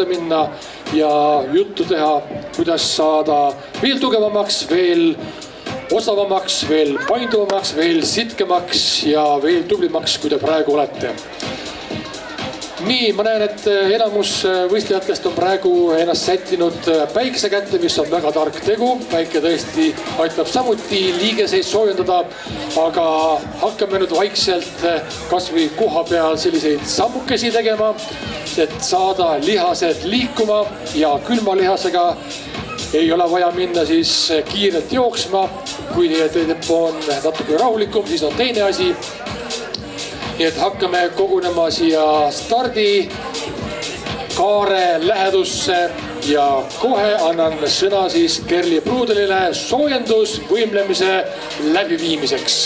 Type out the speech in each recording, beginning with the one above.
minna ja juttu teha, kuidas saada veel tugevamaks, veel osavamaks, veel painduvamaks, veel sitkemaks ja veel tublimaks, kui te praegu olete. Nii, ma näen, et enamus võistlejatest on praegu ennast sättinud päikse kätte, mis on väga tark tegu. Päike tõesti aitab samuti liigeseid soojendada, aga hakkame nüüd vaikselt kas või koha peal selliseid sammukesi tegema, et saada lihased liikuma ja külma lihasega ei ole vaja minna siis kiirelt jooksma. Kui teie tempo on natuke rahulikum, siis on teine asi. Nii et hakkame kogunema siia stardi kaare lähedusse ja kohe annan sõna siis Kerli Pruudelile soojendus võimlemise läbiviimiseks.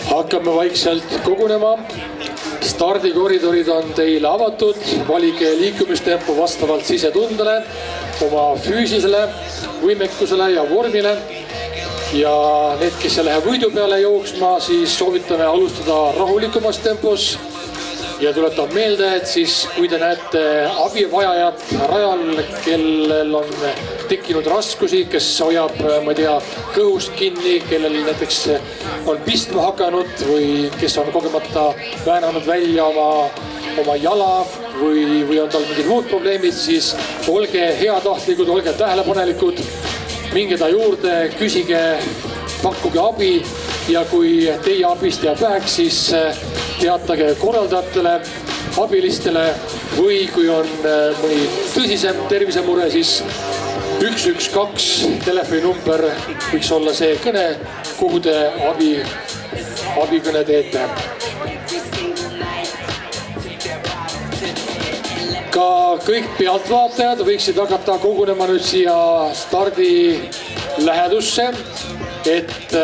Hakkame vaikselt kogunema. Stardikoridorid on teile avatud. Valige liikumistempo vastavalt sisetundele, oma füüsilisele võimekusele ja vormile. Ja need, kes ei lähe võidu peale jooksma, siis soovitame alustada rahulikumast tempos. Ja tuletan meelde, et siis kui te näete abivajajat rajal, kellel on tekkinud raskusi, kes hoiab, ma ei tea, kõhust kinni, kellel näiteks on pistma hakanud või kes on kogemata väänanud välja oma jala või on tal mingid muud probleemid, siis olge heatahtlikud, olge tähelepanelikud, minge ta juurde, küsige, pakkuge abi ja kui teie abist jääb väheks, siis teatage korraldajatele, abilistele või kui on mõni tõsisem tervisemure, siis 112 telefoninumber võiks olla see kõne, kuhu te abikõne teete. Ka kõik pealtvaatajad võiksid hakata kogunema nüüd siia stardi lähedusse, et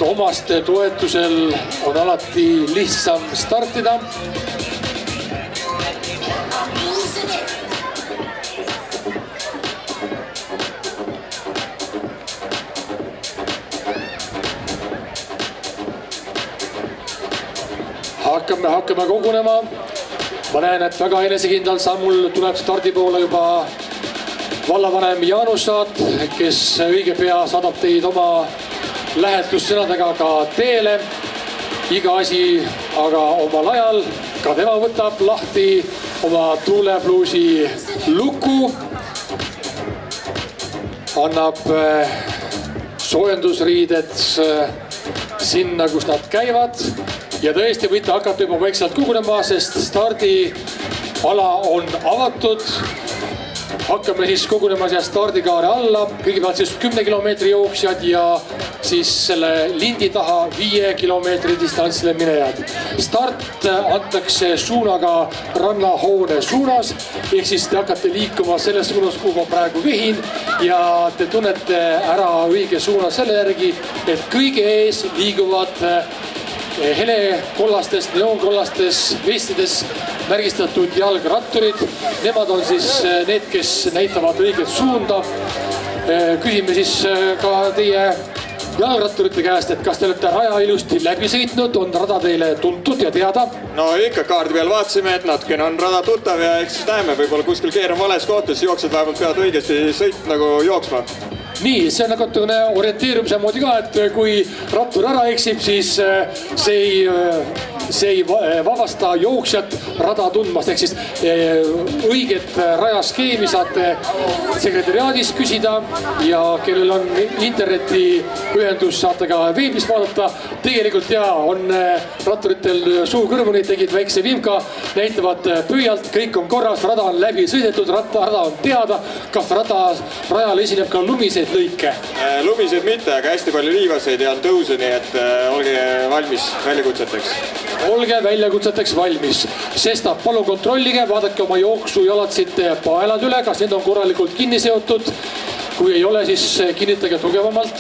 omaste toetusel on alati lihtsam startida. Hakkame kogunema. Ma näen, et väga enesekindlal sammul tuleb stardi poole juba vallavanem Jaanus Saat, kes õige pea saadab teid oma lähetussõnadega ka teele. Iga asi aga omal ajal. Ka tema võtab lahti oma tuulepluusi luku. Annab soojendusriided sinna, kus nad käivad. Ja tõesti võite hakata juba vaikselt kogunema, sest stardiala on avatud. Hakkame siis kogunema siia stardikaare alla. Kõigepealt siis 10 kilomeetri jooksjad ja siis selle lindi taha 5 kilomeetri distantsile minejad. Start antakse suunaga rannahoone suunas, ehk siis te hakkate liikuma selles suunas, kuhu ma praegu vihin ja te tunnete ära õige suuna selle järgi, et kõige ees liiguvad helekollastes, neoonkollastes vestides märgistatud jalgratturid. Nemad on siis need, kes näitavad õiget suunda. Küsime siis ka teie jalgratturite käest, et kas te olete raja ilusti läbi sõitnud, on rada teile tuntud ja teada? No ikka kaardi peal vaatasime, et natukene on rada tuttav ja eks näeme, võib-olla kuskil keeran vales kohtas, jooksed vähemalt peavad õigesti sõit nagu jooksma. Nii, see on natukene orienteerumise moodi ka, et kui rattur ära eksib, siis see ei vabasta jooksjat rada tundmast. Ehk siis õiget rajaskeemi saate sekretariaadis küsida ja kellel on internetiühendus, saate ka veebis vaadata. Tegelikult on ratturitel suu kõrvuni, tegid väikse vimka, näitavad pöialt, kõik on korras, rada on läbi sõidetud, rada on teada. Kas rajal esineb ka lumiseid lõike? Lumiseid mitte, aga hästi palju liivaseid ja on tõuse, nii et olge valmis väljakutseteks. olge väljakutseteks valmis. Sestap palun kontrollige, vaadake oma jooksujalatsite paelad üle, kas need on korralikult kinni seotud. Kui ei ole, siis kinnitage tugevamalt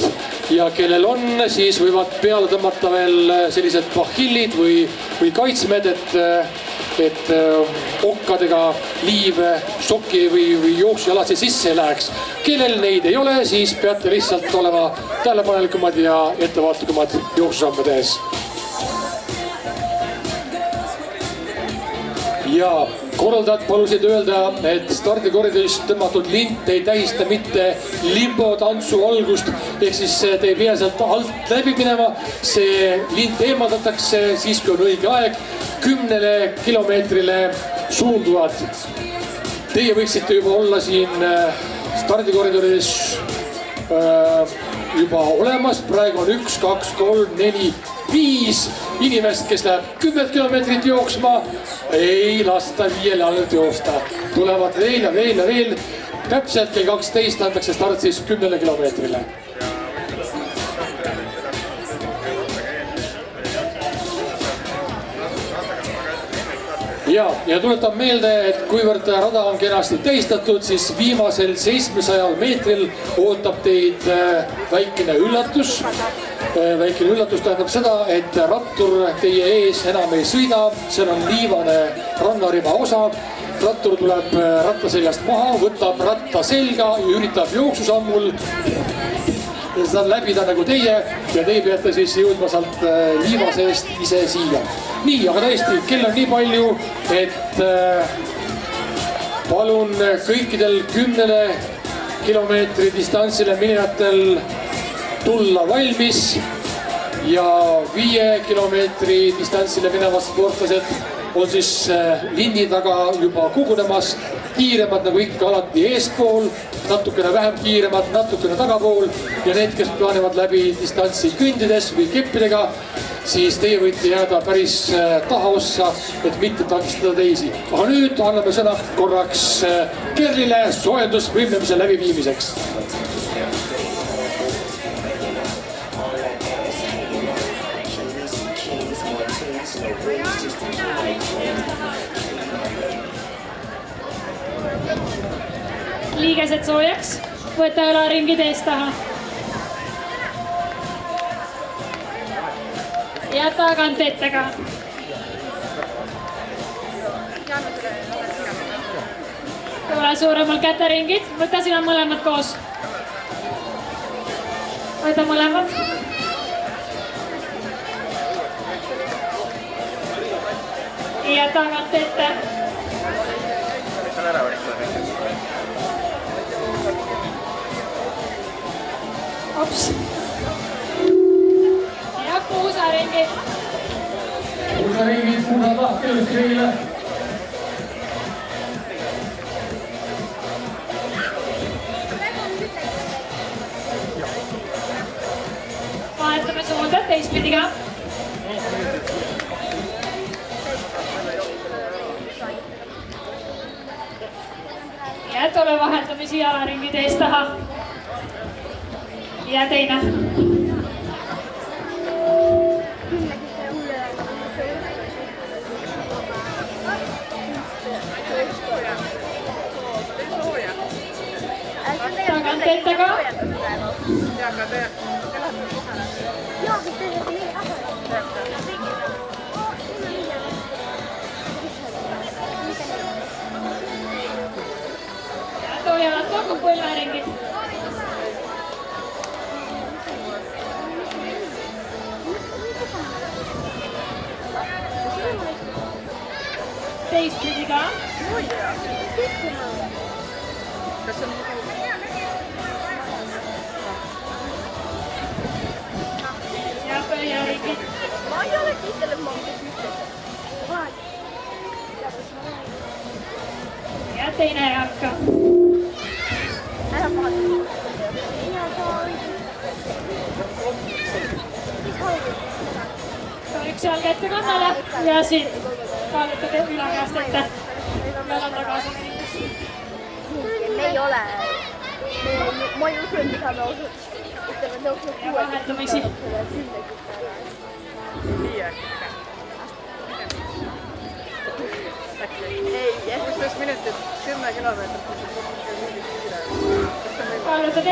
ja kellel on, siis võivad peale tõmmata veel sellised pahillid või kaitsmed, et okkadega liiv, soki või jooksujalatsi sisse ei läheks. Kellel neid ei ole, siis peate lihtsalt olema tähelepanelikumad ja ettevaatlikumad jooksusamme tehes. Ja korraldajad palusid öelda, et stardikoridoris tõmmatud lint ei tähista mitte limbo tantsu algust, ehk siis te ei pea sealt alt läbi minema. See lint eemaldatakse siis, kui on õige aeg, 10 kilomeetrile suunduvad. Teie võiksite juba olla siin stardikoridoris juba olemas. Praegu on 1, 2, 3, 4, 5 inimest, kes läheb 10 kilomeetrit jooksma. Ei lasta 5 jalalt joosta. Tulevad veel ja veel ja veel. Täpselt kell 12 antakse start siis 10 kilomeetrile. Ja tuletan meelde, et kuivõrd rada on kenasti tähistatud, siis viimasel 700 meetril ootab teid väikene üllatus. Väikene üllatus tähendab seda, et rattur teie ees enam ei sõida. See on liivane rannarima osa. Rattur tuleb ratta seljast maha, võtab ratta selga ja üritab jooksusammul seda läbida nagu teie ja teie peate siis jõudma sealt liiva seest ise siia. Nii, aga tõesti, kell on nii palju, et palun kõikidel 10 kilomeetri distantsile minejatel tulla valmis ja 5 kilomeetri distantsile minevad sportlased on siis linni taga juba kogunemas. Kiiremad nagu ikka alati eespool, natukene vähem kiiremad, natukene tagapool ja need, kes plaanivad läbi distantsi kõndides või keppidega, siis teie võite jääda päris tahaossa, et mitte takistada teisi. Aga nüüd anname sõna korraks Kerlile soojendusvõimlemise läbiviimiseks. Liigesed soojaks, võta õlaringid ees taha. Ja tagant ette ka. Tule suuremal käteringid, võta sina mõlemad koos. Võta mõlemad. Ja tagant ette. Ops. Ja puusaringid. Puusaringid, puusad lahti kõigile. Vahetame suunda teistpidi ka. Ja tule vahetamisi jalaringid ees taha. Ja teine. Tagant ette ka. Ja too jalad kokku põlveringid. Teistpidi ka. Ja pöiaringid. Ma ei ole kindel, et ma olen Ja teine jalka. ära vaata. Üks jalg ette kannale ja siit kaalutage ülakäest ette. Jalad tagasi. Me ei ole. Ma ei usu, et me saame Ja vahetamisi. ei, 11 minutit, 10 kilomeetrit.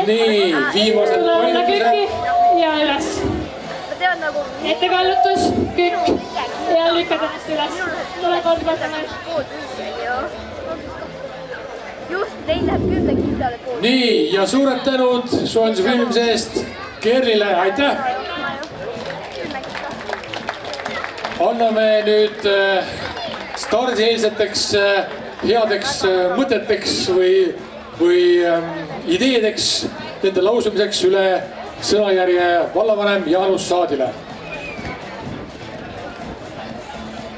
Nii, viimased Lõuna kükki paindused. ja üles. Ma tean nagu... Ettekallutus, kükk ja lükkad ennast üles. Tule kord võtame. Just, teil läheb 10 kindale pool. Nii, ja suured tänud soojenduse filmimise eest Kerlile, aitäh! Anname nüüd stardieelseteks headeks mõteteks või ideedeks nende lausumiseks üle sõnajärje vallavanem Jaanus Saadile.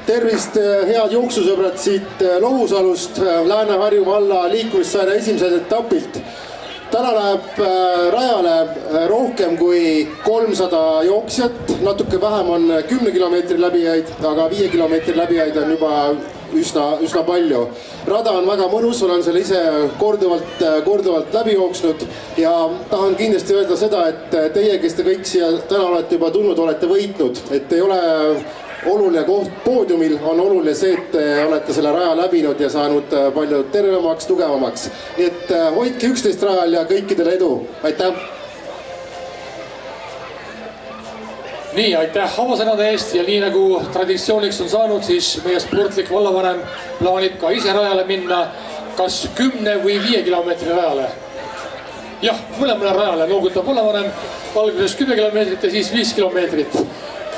Tervist, head jooksusõbrad siit Lohusalust, Lääne-Harju valla liikumissaare esimeselt etapilt. Täna läheb rajale rohkem kui 300 jooksjat, natuke vähem on 10 kilomeetri läbijaid, aga 5 kilomeetri läbijaid on juba üsna palju. Rada on väga mõnus, olen selle ise korduvalt läbi jooksnud ja tahan kindlasti öelda seda, et teie, kes te kõik siia täna olete juba tulnud, olete võitnud, et ei ole oluline koht poodiumil, on oluline see, et te olete selle raja läbinud ja saanud palju tervemaks, tugevamaks. Nii et hoidke üksteist rajal ja kõikidele edu. Aitäh! Nii, aitäh avasõnade eest ja nii nagu traditsiooniks on saanud, siis meie sportlik vallavanem plaanib ka ise rajale minna kas 10 või 5 kilomeetri rajale. Jah, mõlemale rajale noogutab vallavanem, alguses 10 kilomeetrit ja siis 5 kilomeetrit.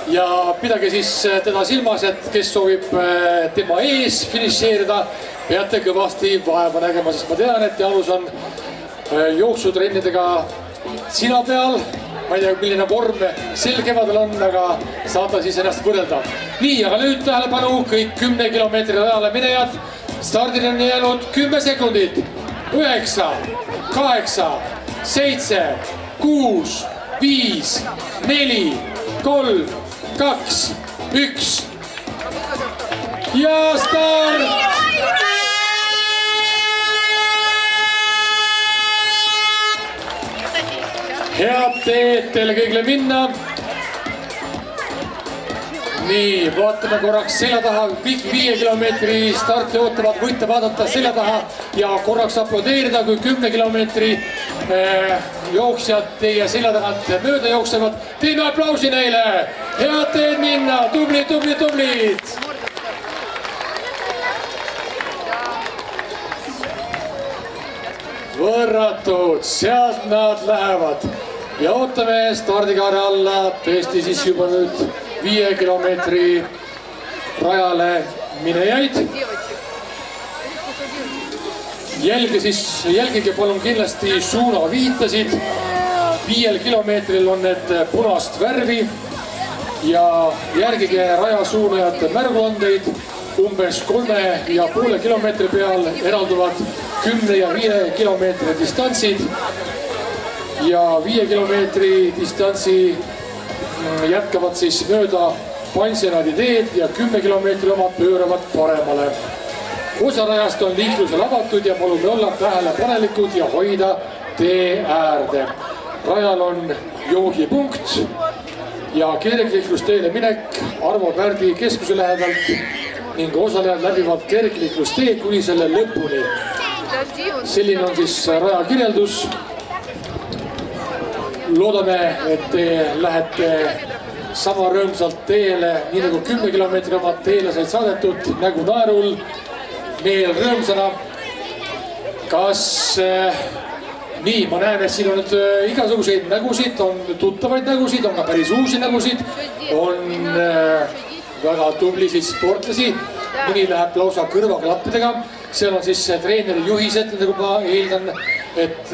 Ja pidage siis teda silmas, et kes soovib tema ees finišeerida, peate kõvasti vaeva nägema, sest ma tean, et Jaanus on jooksutrennidega sina peal. Ma ei tea, milline vorm sel kevadel on, aga saate siis ennast võrrelda. Nii, aga nüüd tähelepanu kõik 10 kilomeetri rajale minejad. Stardil on jäänud 10 sekundit. 9, 8, 7, 6, 5, 4, 3, 2, 1 ja start! Head teed teile kõigile minna. Nii, vaatame korraks selja taha, kõik 5 kilomeetri starti ootavad, võite vaadata selja taha ja korraks aplodeerida, kui 10 kilomeetri jooksjad teie selja tagant mööda jooksevad. Teeme aplausi neile! Head teed minna! Tublid, tublid, tublid! Võrratud, sealt nad lähevad ja ootame stardikaare alla tõesti siis juba nüüd 5 kilomeetri rajale minejaid. Jälgige palun kindlasti suunaviitasid. 5 kilomeetril on need punast värvi ja järgige rajasuunajate märguandeid. Umbes 3,5 kilomeetri peal eralduvad 10 ja 5 kilomeetri distantsid ja 5 kilomeetri distantsi jätkavad siis mööda Pansionadi teed ja 10 kilomeetri omad pööravad paremale. Osa rajast on liiklusel avatud ja palume olla tähelepanelikud ja hoida tee äärde. Rajal on joogipunkt ja kergliiklusteele minek Arvo Pärdi keskuse lähedalt ning osalejad läbivad kergliiklustee kuni selle lõpuni. Selline on siis raja kirjeldus. Loodame, et te lähete sama rõõmsalt teele, nii nagu 10 kilomeetri omad teele said saadetud, nägu naerul, meel rõõmsana. Kas nii, ma näen, et siin on nüüd igasuguseid nägusid, on tuttavaid nägusid, on ka päris uusi nägusid, on väga tublisid sportlasi, mõni läheb lausa kõrvaklappidega. Seal on siis treeneri juhised, nagu ma eeldan, et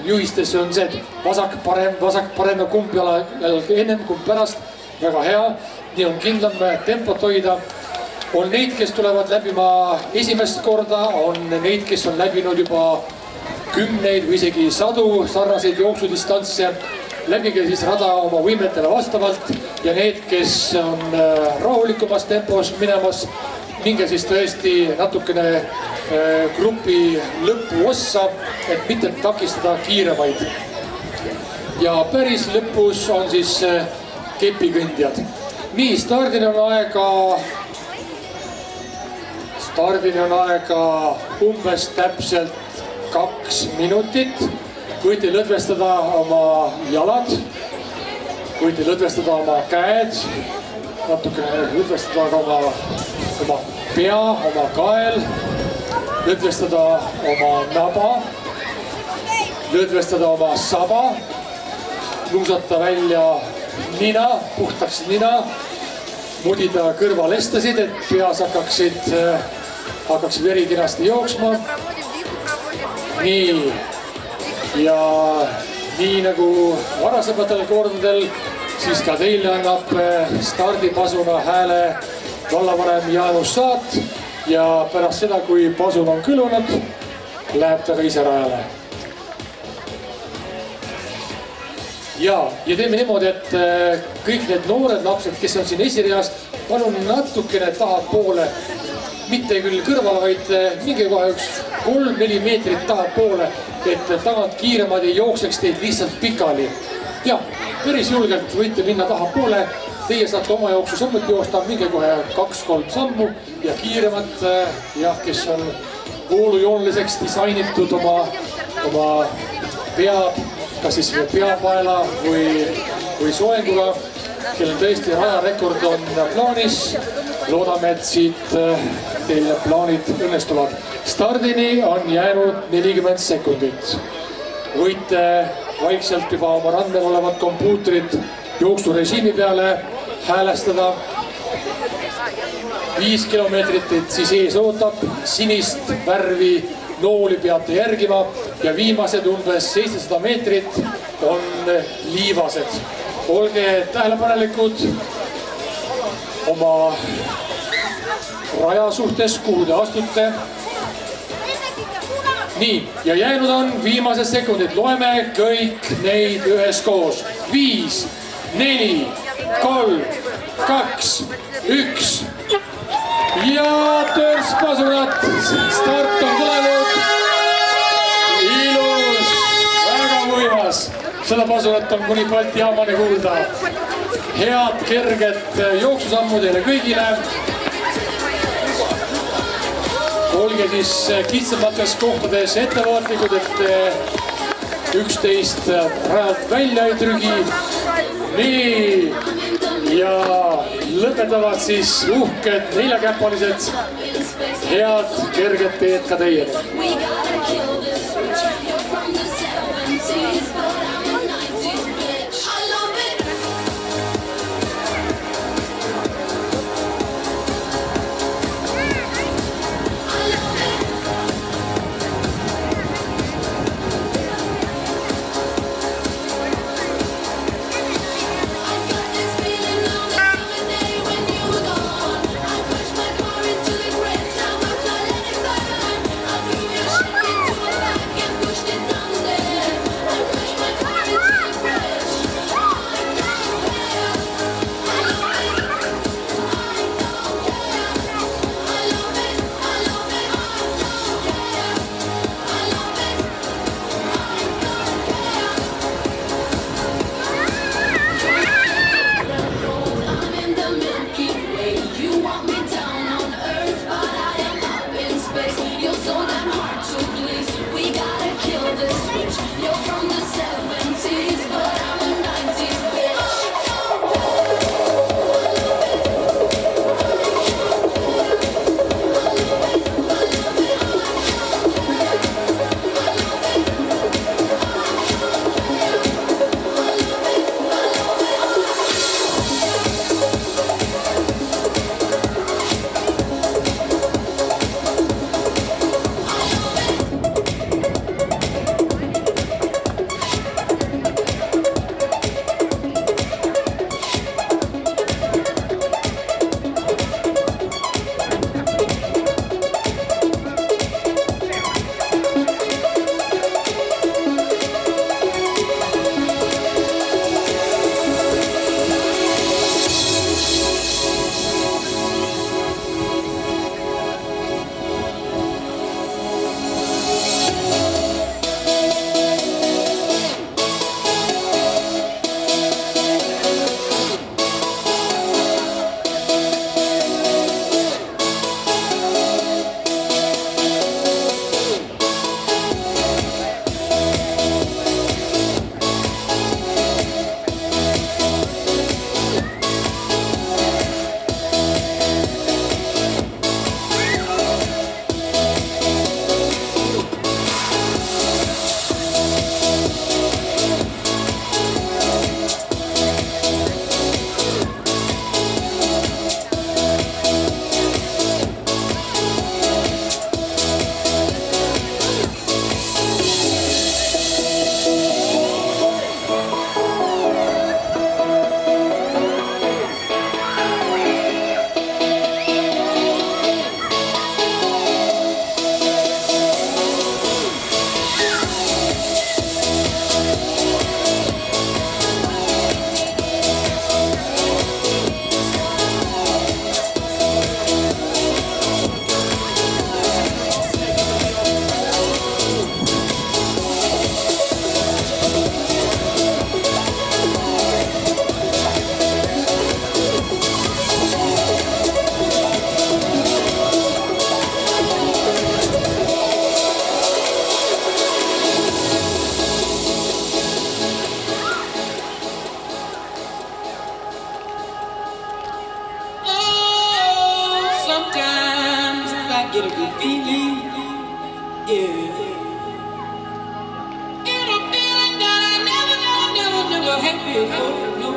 juhistes on see vasak parem ja kumb jala ennem, kumb pärast. Väga hea, nii on kindlam tempot hoida. On neid, kes tulevad läbima esimest korda, on neid, kes on läbinud juba 10 või isegi 100 sarnaseid jooksudistantse. Läbige siis rada oma võimetele vastavalt ja need, kes on rahulikumas tempos minemas, minge siis tõesti natukene grupi lõppu ossa, et mitte takistada kiiremaid. Ja päris lõpus on siis kepikõndjad. Nii, stardil on aega stardini on aega umbes täpselt 2 minutit. Võite lõdvestada oma jalad, võite lõdvestada oma käed, natukene lõdvestada ka oma pea, oma kael, lõdvestada oma naba, lõdvestada oma saba, luusata välja nina, puhtaks nina, mudida kõrvalestasid, et peas hakkaks veri kenasti jooksma. Nii, ja nii nagu varasematel kordadel, siis ka teile annab stardipasuna hääle vallavanem Jaanus Saat ja pärast seda, kui pasun on kõlunud, läheb ta ka ise rajale. Ja teeme niimoodi, et kõik need noored lapsed, kes on siin esireas, palun natukene tahapoole, mitte küll kõrvale, vaid minge kohe üks 3-4 meetrit tahapoole, et tagant kiiremad ei jookseks teid lihtsalt pikali. Ja, päris julgelt võite minna tahapoole, teie saate oma jooksu samuti joosta, minge kohe 2-3 sammu ja kiiremad, kes on voolujooneliseks disainitud oma pead, kas siis peapaela või soenguga, kellel tõesti rajarekord on plaanis. Loodame, et siit teile plaanid õnnestuvad. Stardini on jäänud 40 sekundit. Võite vaikselt juba oma randmel olevat kompuutrit jooksurežiimi peale häälestada. 5 kilomeetrit siis ees ootab, sinist värvi nooli peate järgima ja viimased umbes 700 meetrit on liivased. Olge tähelepanelikud oma raja suhtes, kuhu te astute. Nii, ja jäänud on viimased sekundid. Loeme kõik neid üheskoos. 5, 4, 3, 2, 1. Ja törspasurat, start on tulenud. Ilus, väga võimas. Seda pasurat on kuni Balti jaamani kuulda. Head, kerget jooksusammu teile kõigile. Olge siis kitsamates kohtades ettevaatlikud, et üksteist rajalt välja ei trügi. Nii, ja lõpetavad siis uhked neljakäpalised. Head, kerget teed ka teie. get a good feeling, yeah. Get a feeling that I never had before. No,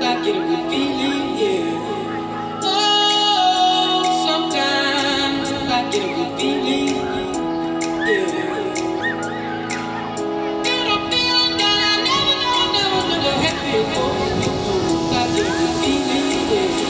I get a good feeling, yeah. Oh, sometimes I get a good feeling, yeah. Get a feeling that I never had before. I get a good feeling, yeah.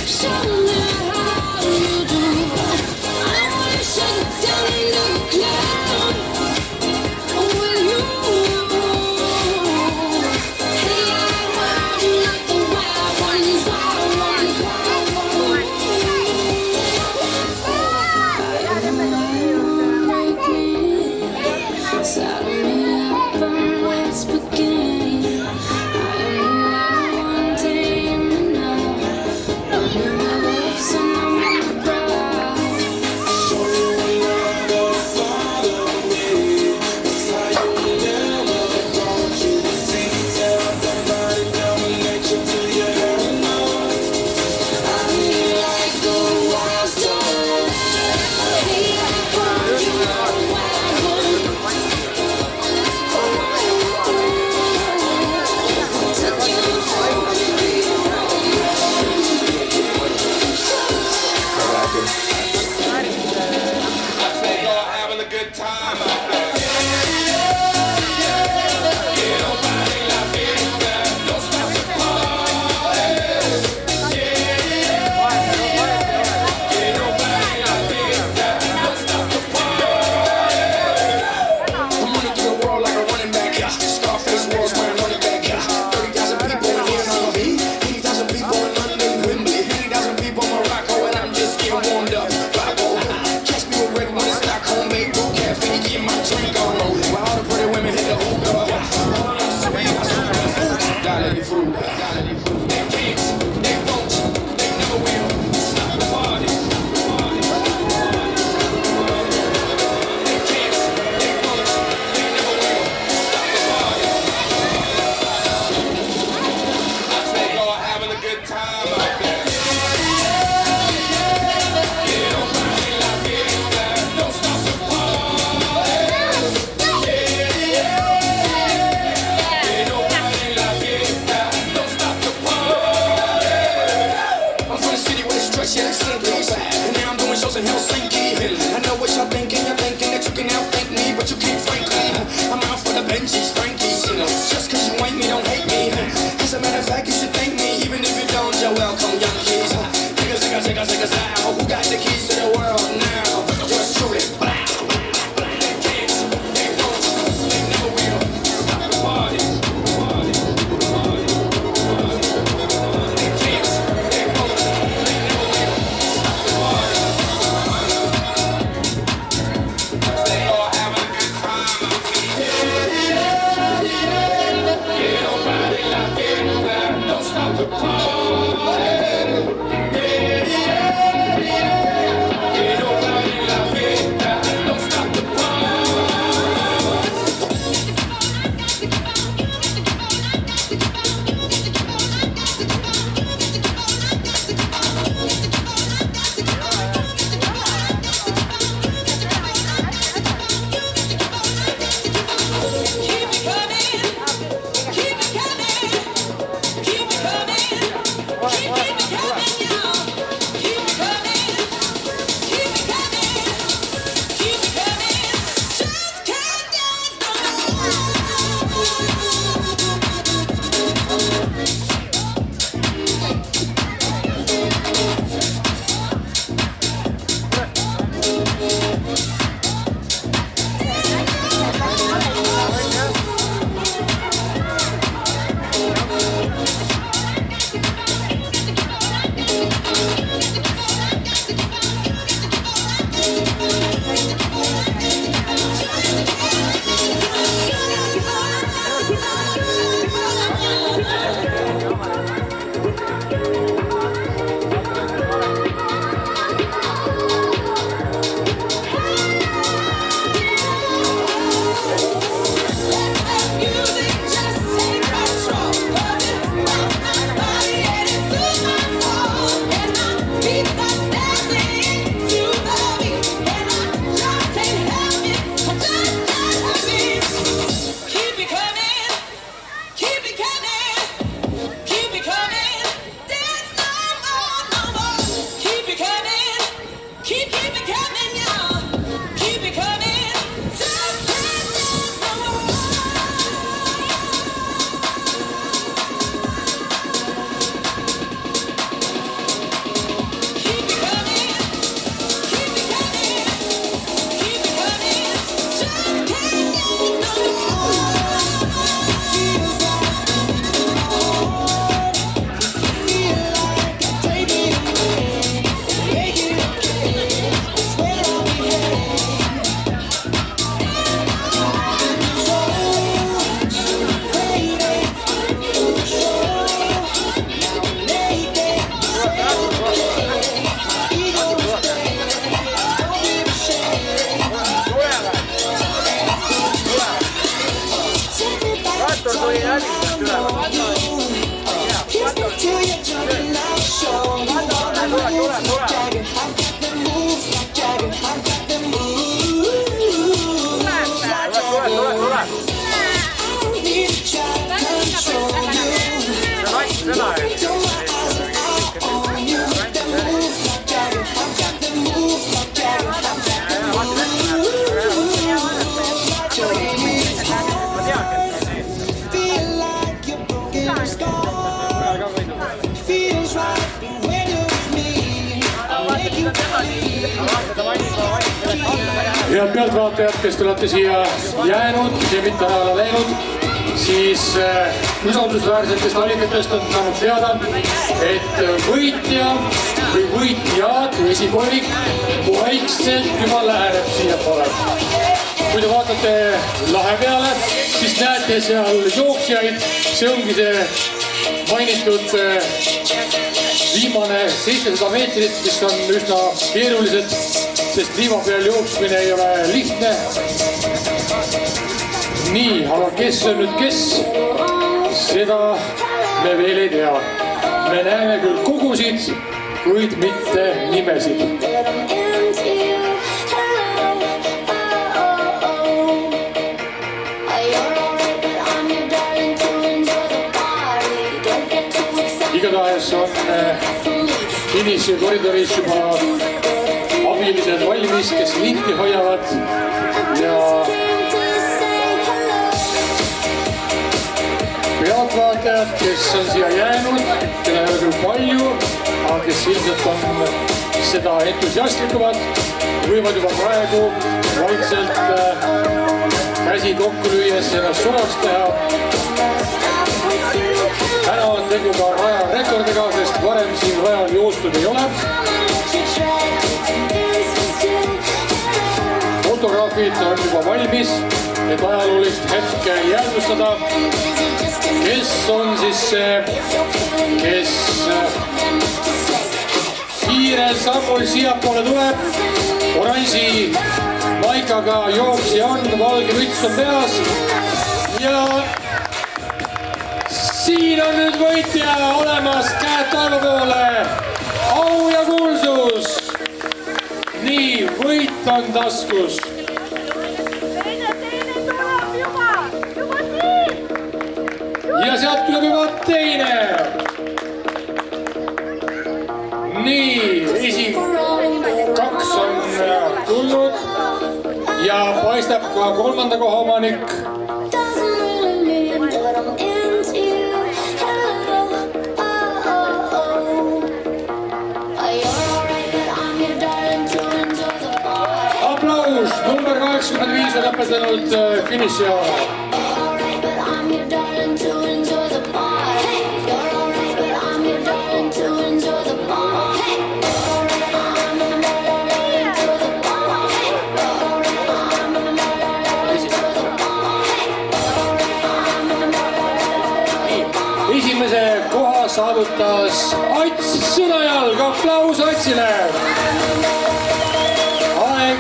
Show me how fresh air, simply back. And now I'm doing shows in Helsinki. I know what y'all thinking. You're thinking that you can outthink me, but you can't, frankly. I'm out for the Benjis, Frankies. You know, just cause you ain't me, don't hate me. As a matter of fact, you should thank me, even if you don't. You're welcome, young kids. Take us out. Who got the keys to the world now? Yours truly. Head pealtvaatajad, kes te olete siia jäänud ja mitte ära läinud, siis usaldusväärsetest allikatest on saanud teada, et võitja või võitjad või esikolik vaikselt juba läheneb siiapoole. Kui te vaatate lahe peale, siis näete seal jooksjaid, see ongi see mainitud viimane 700 meetrit, mis on üsna keerulised, sest liiva peal jooksmine ei ole lihtne. Nii, aga kes on nüüd kes, seda me veel ei tea. Me näeme küll kogusid, kuid mitte nimesid. Igatahes on finišikoridoris juba abilised valmis, kes linti hoiavad ja pealtvaatajad, kes on siia jäänud, kelle ei ole küll palju, aga kes ilmselt on seda entusiastlikumad, võivad juba praegu vaikselt käsi kokku lüües ennast suvaks teha. Täna on tegu ka raja rekordiga, sest varem siin rajal joostud ei ole. Fotograafid on juba valmis, et ajaloolist hetke jäädvustada. Kes on siis see, kes kiirel sammul siiapoole tuleb? Oranži maikaga jooksja on, valge müts on peas ja siin on nüüd võitja olemas, käed taeva poole, au ja kuulsus. Nii, võit on taskus. Ja sealt tuleb juba teine. Nii, kaks on tulnud ja paistab ka kolmanda koha omanik. Aplaus, number 85 on lõpetanud finišiala. Esimese koha saavutas Ats Sõnajalg, aplaus Atsile. Aeg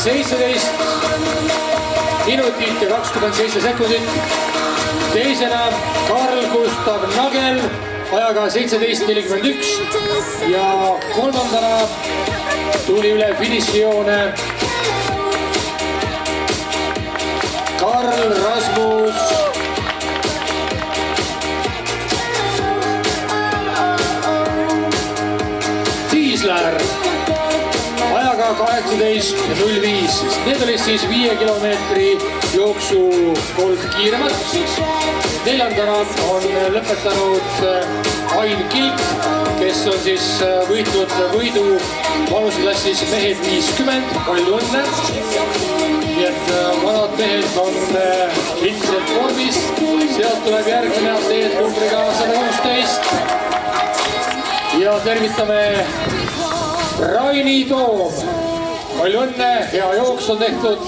17 minutit ja 27 sekundit. Teisena Karl Gustav Nagel ajaga 17.41 ja kolmandana tuli üle finišijoone Karl Rasmus Tiisler ajaga 18.05. Need olid siis 5 kilomeetri jooksu 3 kiiremat. Neljandana on lõpetanud Ain Kilk, kes on siis võitnud võidu vanuseklassis mehed 50. Palju õnne. Nii et vanad mehed on ilmselt vormis. Sealt tuleb järgmine atleet numbriga 116. Ja tervitame Raini Toom. Palju õnne, hea jooks on tehtud.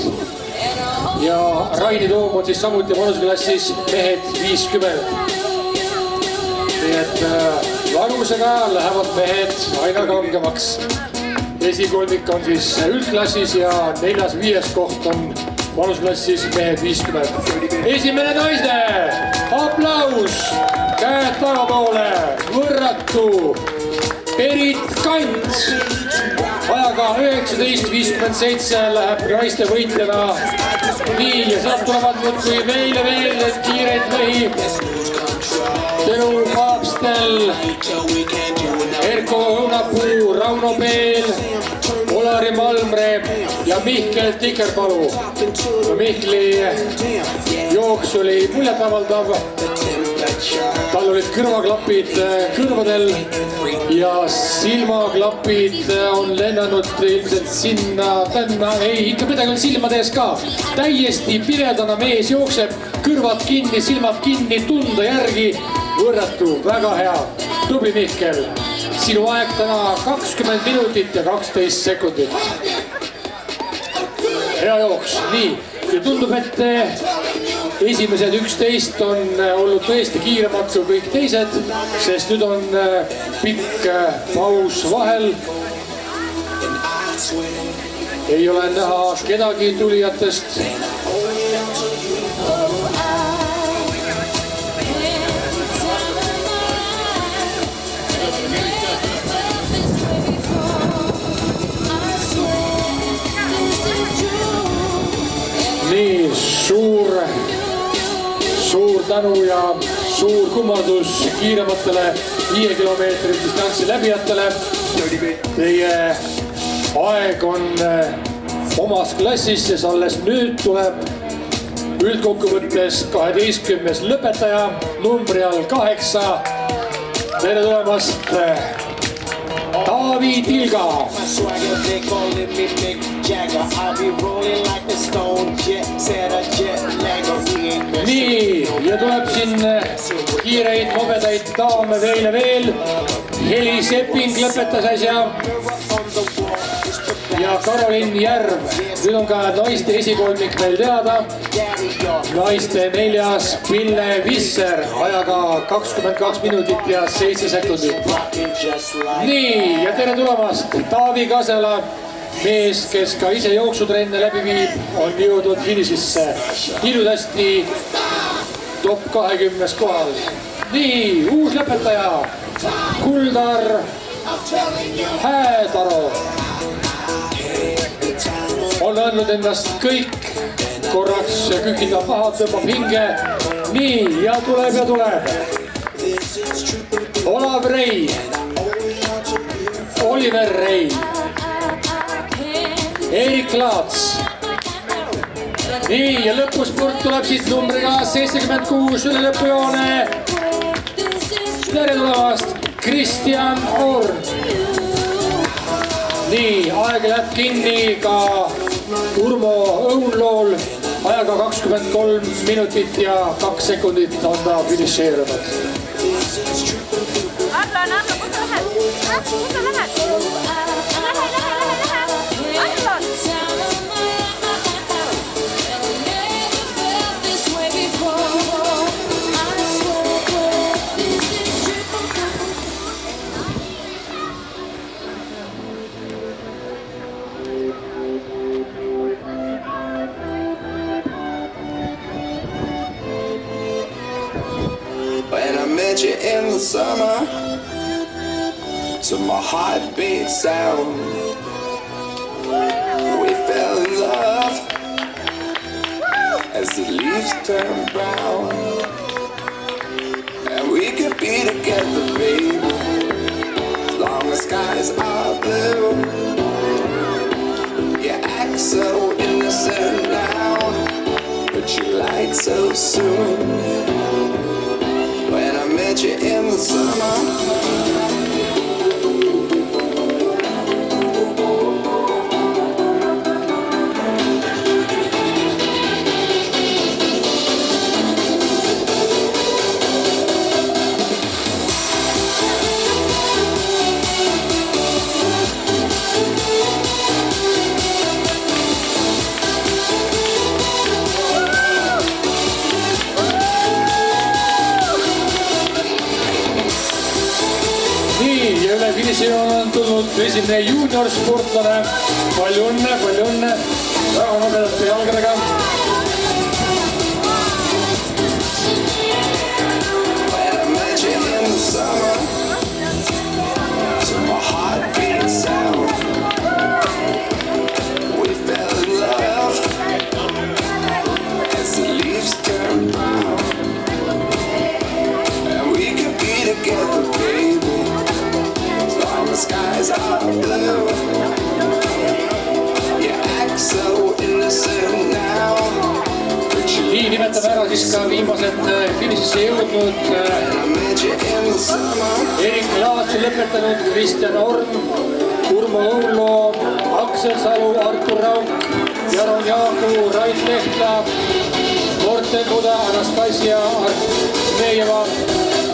Ja Raini Toom on siis samuti vanuseklassis mehed 50. Nii et vanusega lähevad mehed aina kangemaks. Esikolmik on siis üldklassis ja 4.-5. koht on vanuseklassis mehed 50. Esimene naiste, aplaus, käed tagapoole, Võrratu Berit Kant. Ajaga 19.57 läheb naiste võitjana. Nii, ja sealt tulevad võtkui meile veel need kiireid mehi. Tõnu Paapstel, Erko Õunapuu, Rauno Peel, Olari Malmre ja Mihkel Tikerpalu. Mihkli jooks oli muljetavaldav. Tal olid kõrvaklapid kõrvadel ja silmaklapid on lennanud ilmselt sinna tänna. Ei, ikka midagi on silmade ees ka. Täiesti piledana mees jookseb, kõrvad kinni, silmad kinni, tunda järgi. Võrratu, väga hea. Tubli Mihkel. Sinu aeg täna 20 minutit ja 12 sekundit. Hea jooks. Nii, ja tundub, et esimesed 11 on olnud tõesti kiiremad kui kõik teised, sest nüüd on pikk paus vahel. Ei ole näha kedagi tulijatest. Nii, suur tänu ja suur kummardus kiirematele 5 kilomeetri distantsi läbijatele. Teie aeg on omas klassis, sest alles nüüd tuleb üldkokkuvõttes 12. lõpetaja numbri all 8. Tere tulemast, Taavi Tilga. Nii, ja tuleb siin kiireid, nobedaid daame veel ja veel. Heli Sepping lõpetas äsja. Ja Karolin Järv. Nüüd on ka naiste esikolmik meil teada. Naiste 4. Pille Visser ajaga 22 minutit ja 7 sekundit. Nii, ja tere tulemast Taavi Kasela, mees, kes ka ise jooksutrenne läbi viib, on jõudnud finišisse ilusasti top 20 kohal. Nii, uus lõpetaja, Kuldar Häätaro on andnud endast kõik, korraks kükildab maha, tõmbab hinge. Nii, ja tuleb. Olav Rei, Oliver Rei, Erik Laats. Nii, ja lõpuspurt tuleb siit numbriga 76 üle lõpujoone. Tere tulemast, Kristjan Orn. Nii, aeg läheb kinni ka Urmo Õunlool. Ajaga 23 minutit ja 2 sekundit on ta finišeerunud. Arlon, kus sa lähed? Kus sa lähed? Lähe. Arlon! When I met you in the summer, to my heartbeat sound, we fell in love as the leaves turn brown, and we could be together, baby, as long as skies are blue. You act so innocent now, but you lied so soon. When I met you in the summer. Finišijoon on tulnud esimene juuniorsportlane. Palju õnne. Väga nobedate jalgadega. When I met you in the summer, to my heartbeat sound, we fell in love as the leaves turn brown, and we could be together, baby, the skies are blue. You act so innocent now. Nii nimetame ära siis ka viimased finišisse jõudnud. Erik Laats lõpetanud, Kristjan Orn, Urmo Õunloo, Aksel Salu, Artur Rauk, Jaron Jaagu, Rait Lehtla, Morten Kuda, Anastasia Artmejeva,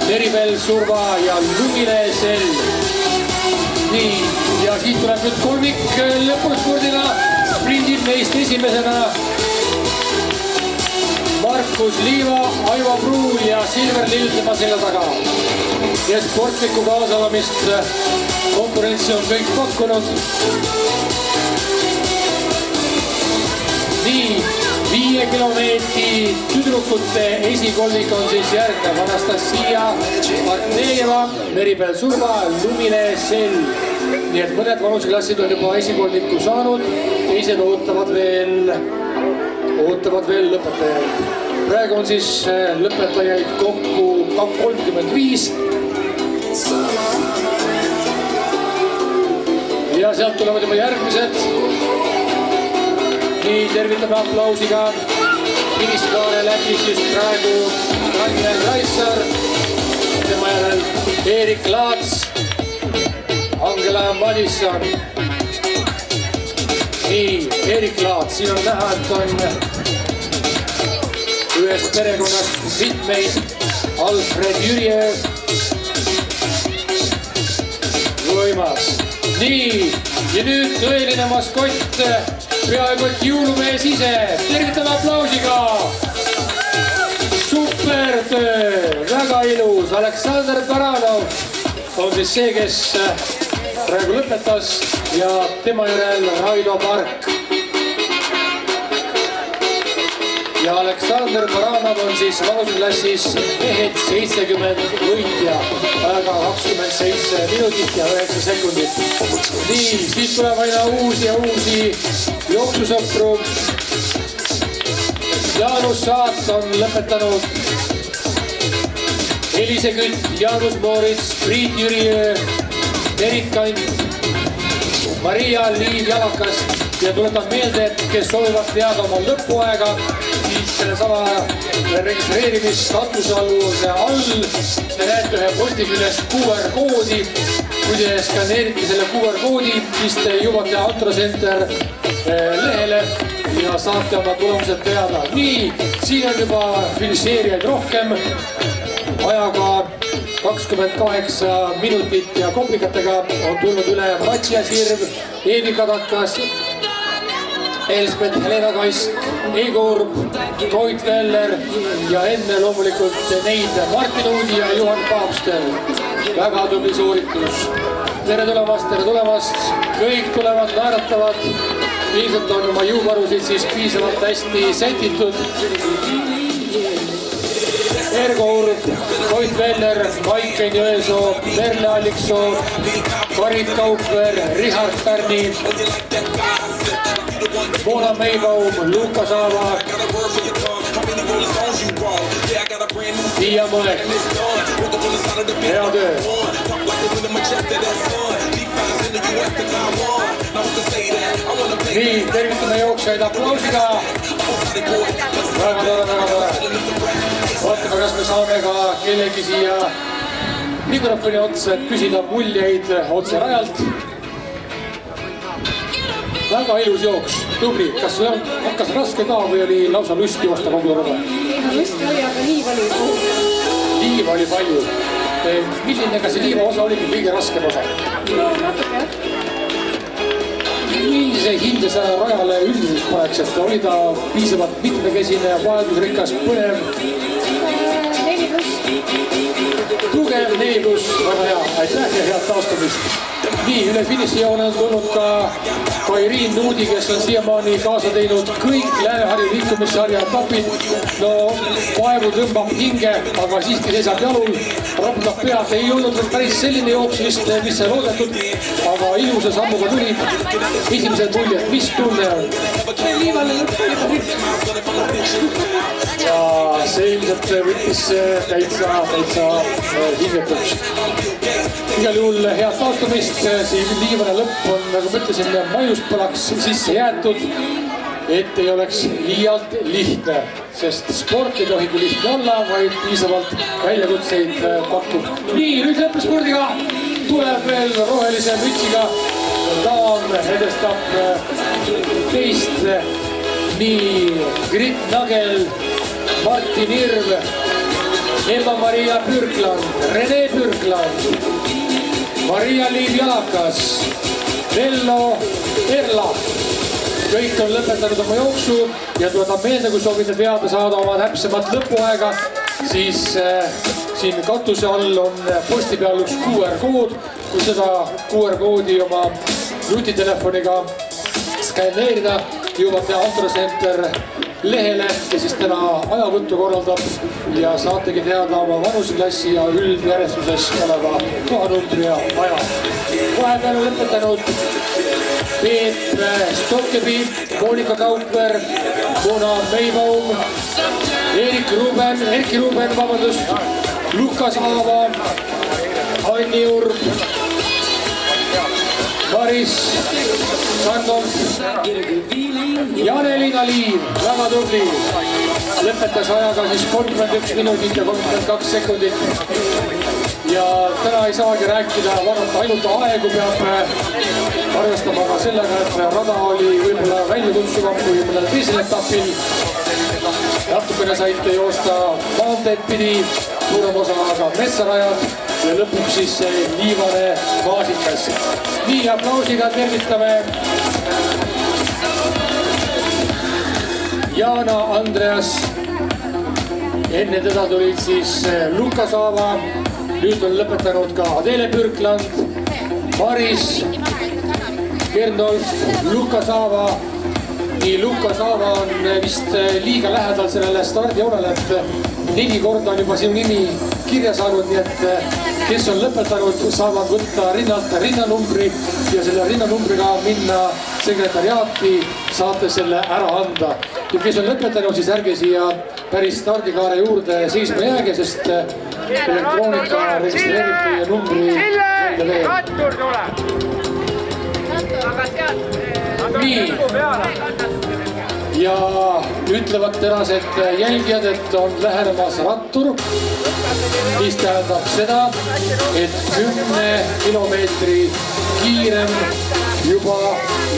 Meribel Surva ja Lumile Sell. Nii, ja siit tuleb nüüd kolmik lõpuspurdina, sprindib neist esimesena Markus Liiva, Aivo Pruul ja Silver Lill tema selja taga. Ja sportlikku kaasalamist konkurentsi on kõik pakkunud. Nii, 5 kilomeetri tüdrukute esikolmik on siis järgnev Anastasia Artmejeva, Meribel Surva, Lumile Sell. Nii et mõned vanuseklassid on juba esikolmiku saanud, teised ootavad veel lõpetajaid. Praegu on siis lõpetajaid kokku 35. ja sealt tulevad juba järgmised. Nii, tervitame aplausiga. Finiškaare läbis just praegu Daniel Raisar, tema järel Erik Laats, Angela Madisson. Nii, Erik Laats, siin on näha, et on ühest perekonnast mitmeid. Alfred Jürje. Võimas. Nii, ja nüüd tõeline maskott, peaaegu et jõulumees ise. Tervitame aplausiga. Supertöö, väga ilus. Aleksandr Baranov on siis see, kes praegu lõpetas ja tema järel Raido Park. Ja Aleksandr Baranov on siis vanuseklassis mehed 70 võitja, ajaga 27 minutit ja 9 sekundit. Nii, siis tuleb aina uusi ja uusi jooksusõpru. Jaanus Saats on lõpetanud. Elise Kütt, Jaanus Moorits, Priit Jüriöö, Erik Kant, Maria Liiv Jalakas ja tuletan meelde, et kes soovivad teada oma lõpuaega, siis sellesama registreerimisstatusaluse all te näete ühe postiküljes QR-koodi. Kui te skaneerite selle QR-koodi, siis te jõuate Antrocenter lehele ja saate oma tulemused teada. Nii, siin on juba finišeerijaid rohkem, ajaga 28 minutit ja komplikatega on tulnud üle Mattias Hirv, Eevi Kadakas, Elspet Helena Kask, Igor Koit Veller ja enne loomulikult neid Martin Uudi ja Juhan Paapstel. Väga tubli sooritus. Tere tulemast. Kõik tulevad, naeratavad. Ilmselt on oma jõuvarusid siis piisavalt hästi sätitud. Ergo Urb, Koit Veller, Maiken Jõesoo, Merle Alliksoo, Karit Kaupver, Richard Pärni, Mona Meibaum, Lukas Aava, Tiia Mõnek. Hea töö. Nii, tervitame jooksjaid aplausiga. Väga tore. Vaatame, kas me saame ka kellegi siia mikrofoni otsa, et küsida muljeid otse rajalt. Väga ilus jooks, tubli. Kas sul hakkas raske ka või oli lausa lust joosta kogu rõve? Lust oli, aga liiva oli palju. Liiva oli palju. Milline ka see liiva osa oli kõige raskem osa? No, natuke jah. Millise hinde sa rajale üldiselt paneks, et oli ta piisavalt mitmekesine, vaheldusrikas, põnev? 4+. Tugev 4+, väga hea, aitäh ja head taastumist. Nii, üle finišijoone on tulnud ka Kairiin Nuudi, kes on siiamaani kaasa teinud kõik Lääne-Harju liikumissarja etapid. No, vaevu tõmbab hinge, aga siiski seisab jalul, raputab pead. Ei olnud päris selline jooks vist, mis sai loodetud, aga ilusa sammuga tuli. Esimesed muljed, mis tunne on? Liivale lõpp. Ja see ilmselt võttis täitsa hingetuks. Igal juhul head taastumist, siin liivane lõpp on, nagu ma ütlesin, maiuspõlaks sisse jäetud, et ei oleks liialt lihtne, sest sport ei tohi kui lihtne olla, vaid piisavalt väljakutseid pakub. Nii, nüüd lõpuspordiga tuleb veel rohelise mütsiga. Daam edestab teist, nii Grit Nagel, Martin Irv, Emma-Maria Pürkland, Rene Pürkland, Maria-Liiv Jalakas, Vello Erla. Kõik on lõpetanud oma jooksu ja tuletan meelde, kui soovite teada saada oma täpsemat lõpuaega, siis siin katuse all on posti peal üks QR-kood. Kui seda QR-koodi oma nutitelefoniga skaneerida, jõuate Antrocenter lehele ja siis täna ajavõttu korraldab ja saategi teada oma vanuseklassi ja üldjärjestuses oleva kohanumbri ja aja. Vahepeal on lõpetanud Peep Stokkebi, Monika Kaupver, Mona Meibaum, Erki Ruben, Lukas Aava, Anni Urb Maris Randolf, Janelina Liiv, väga tubli. Lõpetas ajaga siis 31 minutit ja 32 sekundit. Ja täna ei saagi rääkida, vaadata ainult aegu peab arvestama ka sellega, et rada oli võib-olla välja kutsuvam kui mõnel teisel etapil. Natukene saite joosta maanteed pidi, suurem osa aga metsarajad ja lõpuks siis see liivane maasikas. Nii aplausiga tervitame Jana Andreas. Enne teda tulid siis Lukas Aava. Nüüd on lõpetanud ka Adele Pürkland, Maris Gerndolf, Lukas Aava. Nii Lukas Aava on vist liiga lähedal sellele stardijoonele, et 4 korda on juba sinu nimi kirja saanud, nii et kes on lõpetanud, saavad võtta rinnalt rinnanumbri ja selle rinnanumbriga minna sekretariaati, saate selle ära anda. Ja kes on lõpetanud, siis ärge siia päris stardikaare juurde seisma jääge, sest elektroonika registreeriti ja numbri välja veel. Nii. Ja ütlevad tänased jälgijad, et on lähenemas rattur, mis tähendab seda, et 10 kilomeetri kiirem juba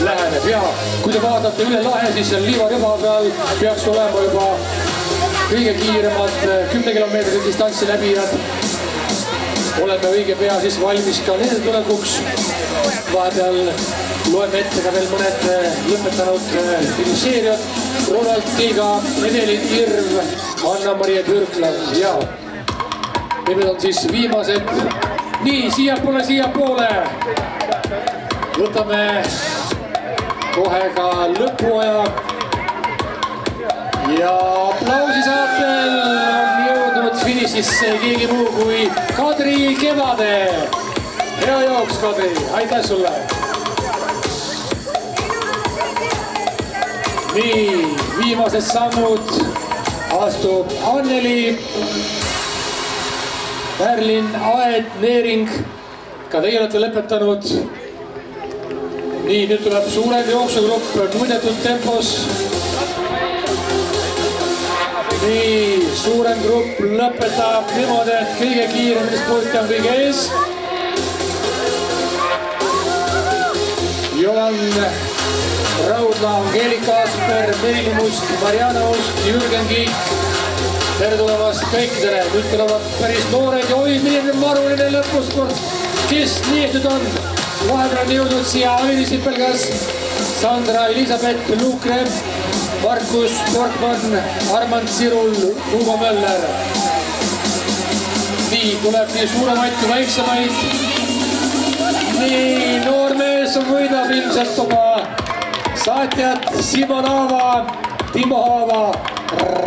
läheneb. Ja kui te vaatate üle lahe, siis seal liivarüba peal peaks olema juba kõige kiiremad 10 kilomeetri distantsi läbijad. Oleme õige pea siis valmis ka nende tulekuks. Vahepeal loeme ette ka veel mõned lõpetanud finišeerijad. Ronald Kilga, Evelin Irv, Anna-Maria Pürkland ja need on siis viimased. Nii, siiapoole. Võtame kohe ka lõpuaja. Ja aplausi saatel on jõudnud finišisse keegi muu kui Kadri Kevade. Hea jooks, Kadri, aitäh sulle. Nii, viimased sammud astub Anneli, Pärlin, Aed, Neering. Ka teie olete lõpetanud. Nii, nüüd tuleb suurem jooksugrupp muudetud tempos. Nii, suurem grupp lõpetab niimoodi, et kõige kiiremini sporti on kõige ees. Johan Raudla, Angelika Asper, Merili Must, Mariana Ust, Jürgen Kiik. Tere tulemast kõikidele. Nüüd tulevad päris noored ja oi, milline maruline lõpusport. Kes liitud on? Vahepeal on jõudnud siia Aili Sipelgas, Sandra Elisabeth Lukreb, Markus Portman, Armand Sirul, Hugo Möller. Nii, tuleb nii suuremaid kui väiksemaid. Nii, noormees võidab ilmselt oma saatjad Simon Aava, Timo Aava,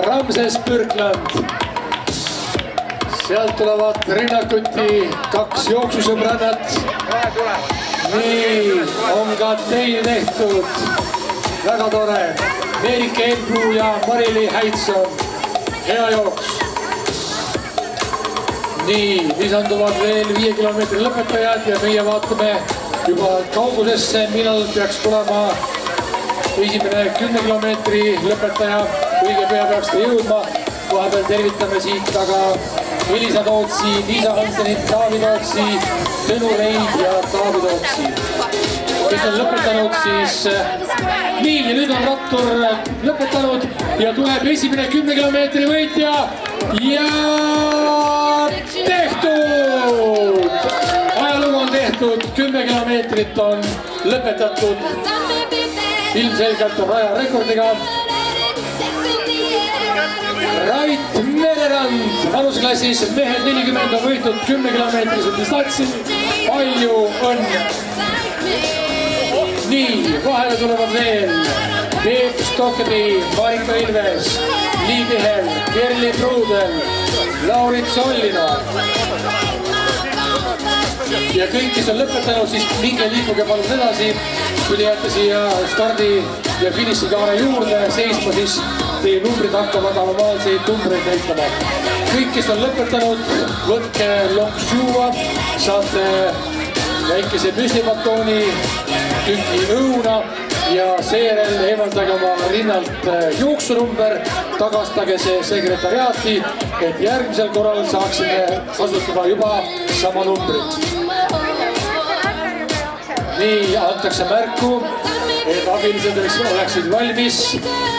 Ramses Pürkland. Sealt tulevad rinnakuti 2 jooksusõbrannat. Nii, on ka teil tehtud. Väga tore. Meerike Enpuu ja Marili Häitson. Hea jooks. Nii, lisanduvad veel 5 kilomeetri lõpetajad ja meie vaatame juba kaugusesse, millal peaks tulema esimene 10 kilomeetri lõpetaja. Õige pea peaks ta jõudma. Vahepeal tervitame siit aga Elisa Tootsi, Liisa Hansenit, Taavi Tootsi, Tõnu Reid ja Taavi Tootsi. Kes on lõpetanud, siis nii, ja nüüd on rattur lõpetanud ja tuleb esimene 10 kilomeetri võitja ja tehtud! Ajalugu on tehtud, 10 kilomeetrit on lõpetatud ilmselgelt raja rekordiga. Rait Mererand vanuseklassis mehed 40 on võitud 10 kilomeetrise distantsi. Palju õnne! Nii, vahele tulevad veel Peep Stokkeby, Marika Ilves, Liivi Hell, Kerli Pruudel, Laurit Sollina. Ja kõik, kes on lõpetanud, siis minge liikuge palun edasi. Kui te jääte siia stardi ja finišikaare juurde seisma, siis teie numbrid hakkavad anomaalseid numbreid näitama. Kõik, kes on lõpetanud, võtke loks juua, saate väikese püslimatooni tüki õuna ja seejärel eemaldage oma rinnalt jooksunumber, tagastage see sekretariaati, et järgmisel korral saaksime kasutada juba sama numbrit. Nii antakse märku, et abilised oleksid valmis.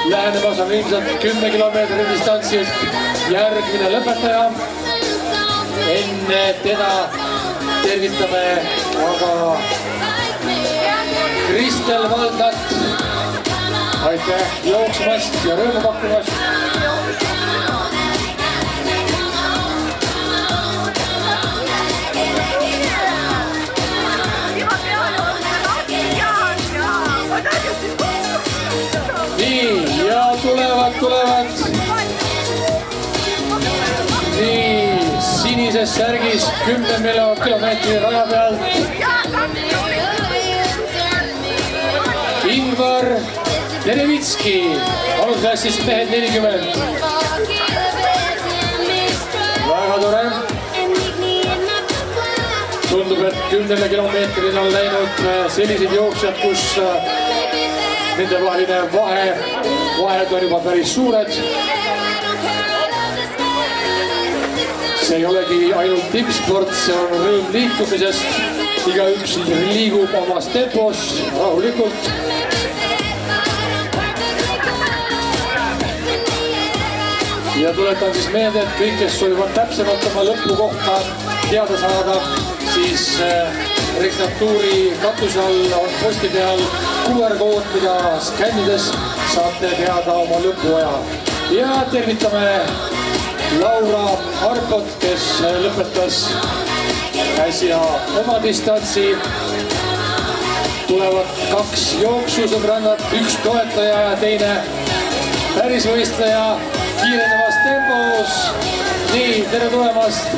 Lähenemas on ilmselt 10 kilomeetri distantsilt järgmine lõpetaja. Enne teda tervitame aga Kristel Valdnat. Aitäh jooksmast ja rõõmu pakkumast. Nii, ja tulevad. Nii, sinises särgis 10 kilomeetri raja pealt. Ingvar Terevitski, alusklassist mehed 40. Väga tore. Tundub, et 10 kilomeetrile on läinud sellised jooksjad, kus nende vaheline vahed on juba päris suured. See ei olegi ainult tippsport, see on rõõm liikumisest. Igaüks liigub omas tempos, rahulikult. Ja tuletan siis meelde, et kõik, kes soovivad täpsemalt oma lõpu kohta teada saada, siis registratuuri katuse all on posti peal QR-kood, mida skännides saate teada oma lõpuaja. Ja tervitame Laura Arpot, kes lõpetas äsja oma distantsi. Tulevad 2 jooksusõbrannat, 1 toetaja ja teine pärisvõistleja kiirenevas tempos. Nii, tere tulemast!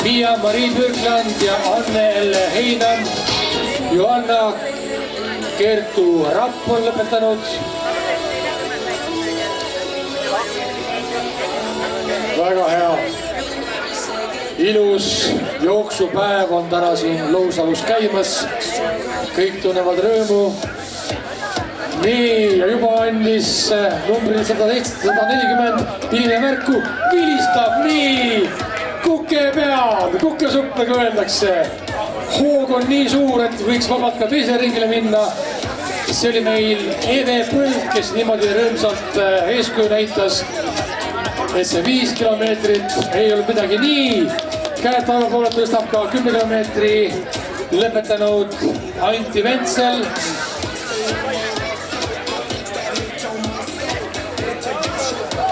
Miia-Marii Pürkland ja Anne-Elle Heinam. Johanna Kertu Rapp on lõpetanud. Väga hea. Ilus jooksupäev on täna siin Lousalus käimas. Kõik tunnevad rõõmu. Nii, ja juba andis numbril 140 piline märku. Vilistab, nii! Kuke peal, kukesupp nagu öeldakse. Hoog on nii suur, et võiks vabalt ka teise ringile minna. See oli meil Eve Põld, kes niimoodi rõõmsalt eeskuju näitas, et see 5 kilomeetrit ei olnud midagi nii. Käed tagapoole tõstab ka 10 kilomeetri lõpetanud Anti Ventsel.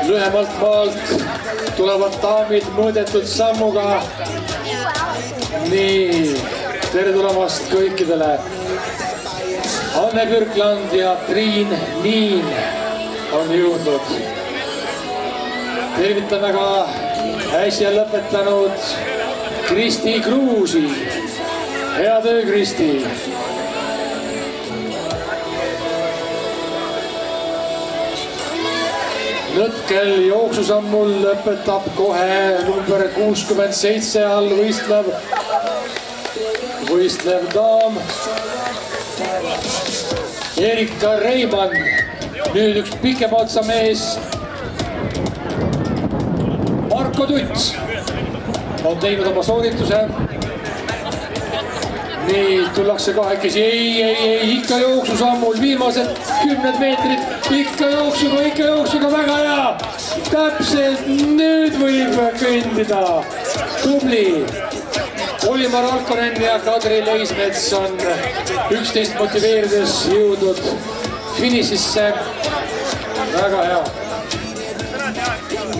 Lühemalt maalt tulevad daamid mõõdetud sammuga. Nii, tere tulemast kõikidele. Anne Pürkland ja Triin Niin on jõudnud. Tervitame ka äsja lõpetanud Kristi Kruusi. Hea töö, Kristi! Nõtkel jooksusammul lõpetab kohe number 67 all võistlev daam Erika Reimann. Nüüd üks pikema otsa mees Marko Tuts on teinud oma soovituse. Nii, tullakse kahekesi. Ei, ikka jooksusammul viimased 10 meetrit. Ikka jooksuga, väga hea. Täpselt nüüd võib kõndida. Tubli. Olimar Alkonen ja Kadri Leismets on 11 motiveerides jõudnud finišisse. Väga hea.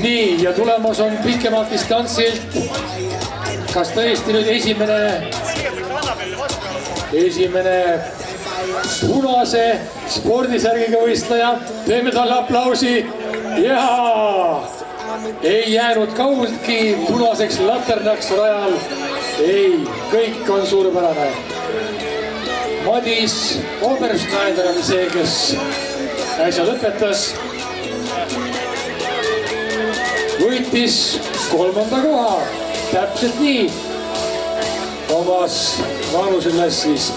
Nii, ja tulemas on pikemalt distantsilt. Kas tõesti nüüd esimene punase spordisärgiga võistleja. Teeme talle aplausi. Jaa! Ei jäänud kaugelt punaseks laternaks rajal. Ei, kõik on suurepärane. Madis Oberschneider on see, kes äsja lõpetas. Võitis 3. koha. Täpselt nii. Omas vanuseklassis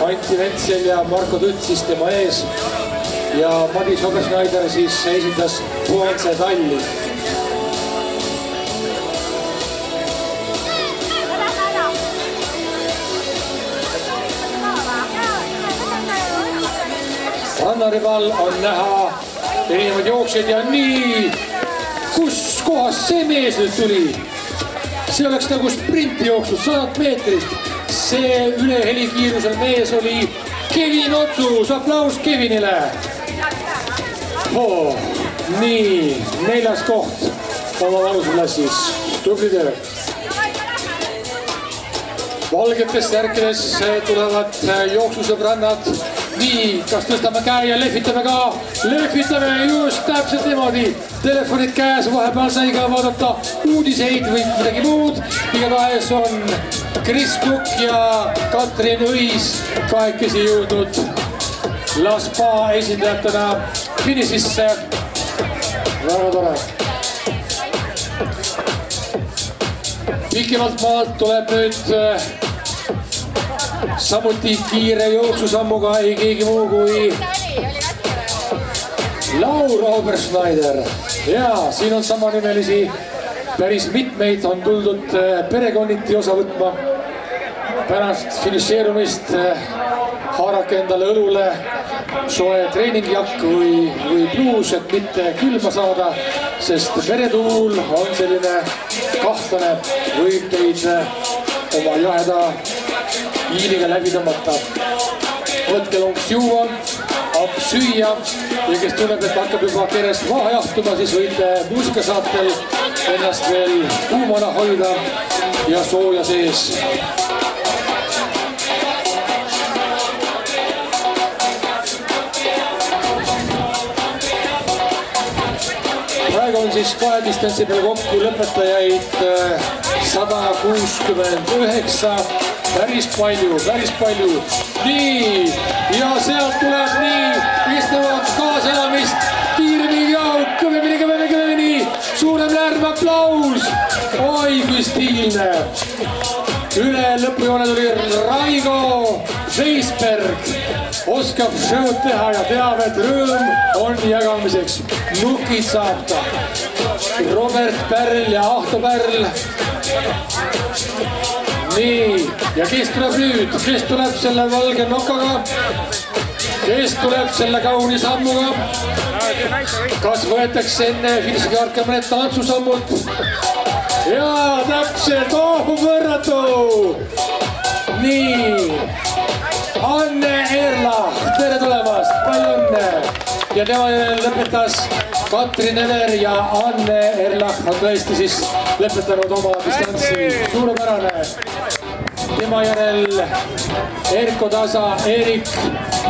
Anti Ventsel ja Marko Tütt siis tema ees. Ja Madis Obersneider siis esindas Puhanse Talli. Rannaribal on näha erinevaid jooksjaid ja nii, kus kohas see mees nüüd tuli? See oleks nagu sprinti jooksnud 100 meetrist. See üle helikiirusel mees oli Kevin Otsus, aplaus Kevinile. Nii, 4. koht oma vanuseklassis, tubli töö. Valgetes särkides tulevad jooksusõbrannad. Nii, kas tõstame käe ja lehvitame ka? Lehvitame just täpselt niimoodi. Telefonid käes, vahepeal sai ka vaadata uudiseid või midagi muud. Igatahes on Kris Kukk ja Katrin Õis kahekesi jõudnud Laspa esindajatena finišisse. Väga tore. Pikemalt maalt tuleb nüüd samuti kiire jooksusammuga ei keegi muu kui Laura Obersneider. Ja siin on samanimelisi päris mitmeid, on tuldud perekonniti osa võtma. Pärast finišeerumist haarake endale õlule soe treeningjakk või pluus, et mitte külma saada, sest meretuul on selline kahtlane, võib teid oma jaheda hiiliga läbi tõmmata. Võtke lonks juua, aps süüa ja kes tunneb, et hakkab juba kerest maha jahtuma, siis võite muusikasaatel ennast veel kuumana hoida ja sooja sees. Praegu on siis kahe distantsi peal kokku lõpetajaid 169. Päris palju. Nii, ja sealt tuleb nii, istuvad kaaselamist, kiiremini ja kõvemini, suurem lärm, aplaus. Oi, kui stiilne. Üle lõpujoone tuli Raigo Veisberg. Oskab show'd teha ja teab, et rõõm on jagamiseks. Nukid saab ta. Robert Pärl ja Ahto Pärl. Nii, ja kes tuleb nüüd? Kes tuleb selle valge nokaga? Kes tuleb selle kauni sammuga? Kas võetakse enne finišikaart ka mõned tantsusammud? Jaa, täpselt, võrratu! Nii, Anne Erlach, tere tulemast, palju õnne! Ja tema lõpetas Katrin Ever ja Anne Erlach on tõesti siis lõpetanud oma distantsi. Suurepärane. Tema järel Erko Tasa, Erik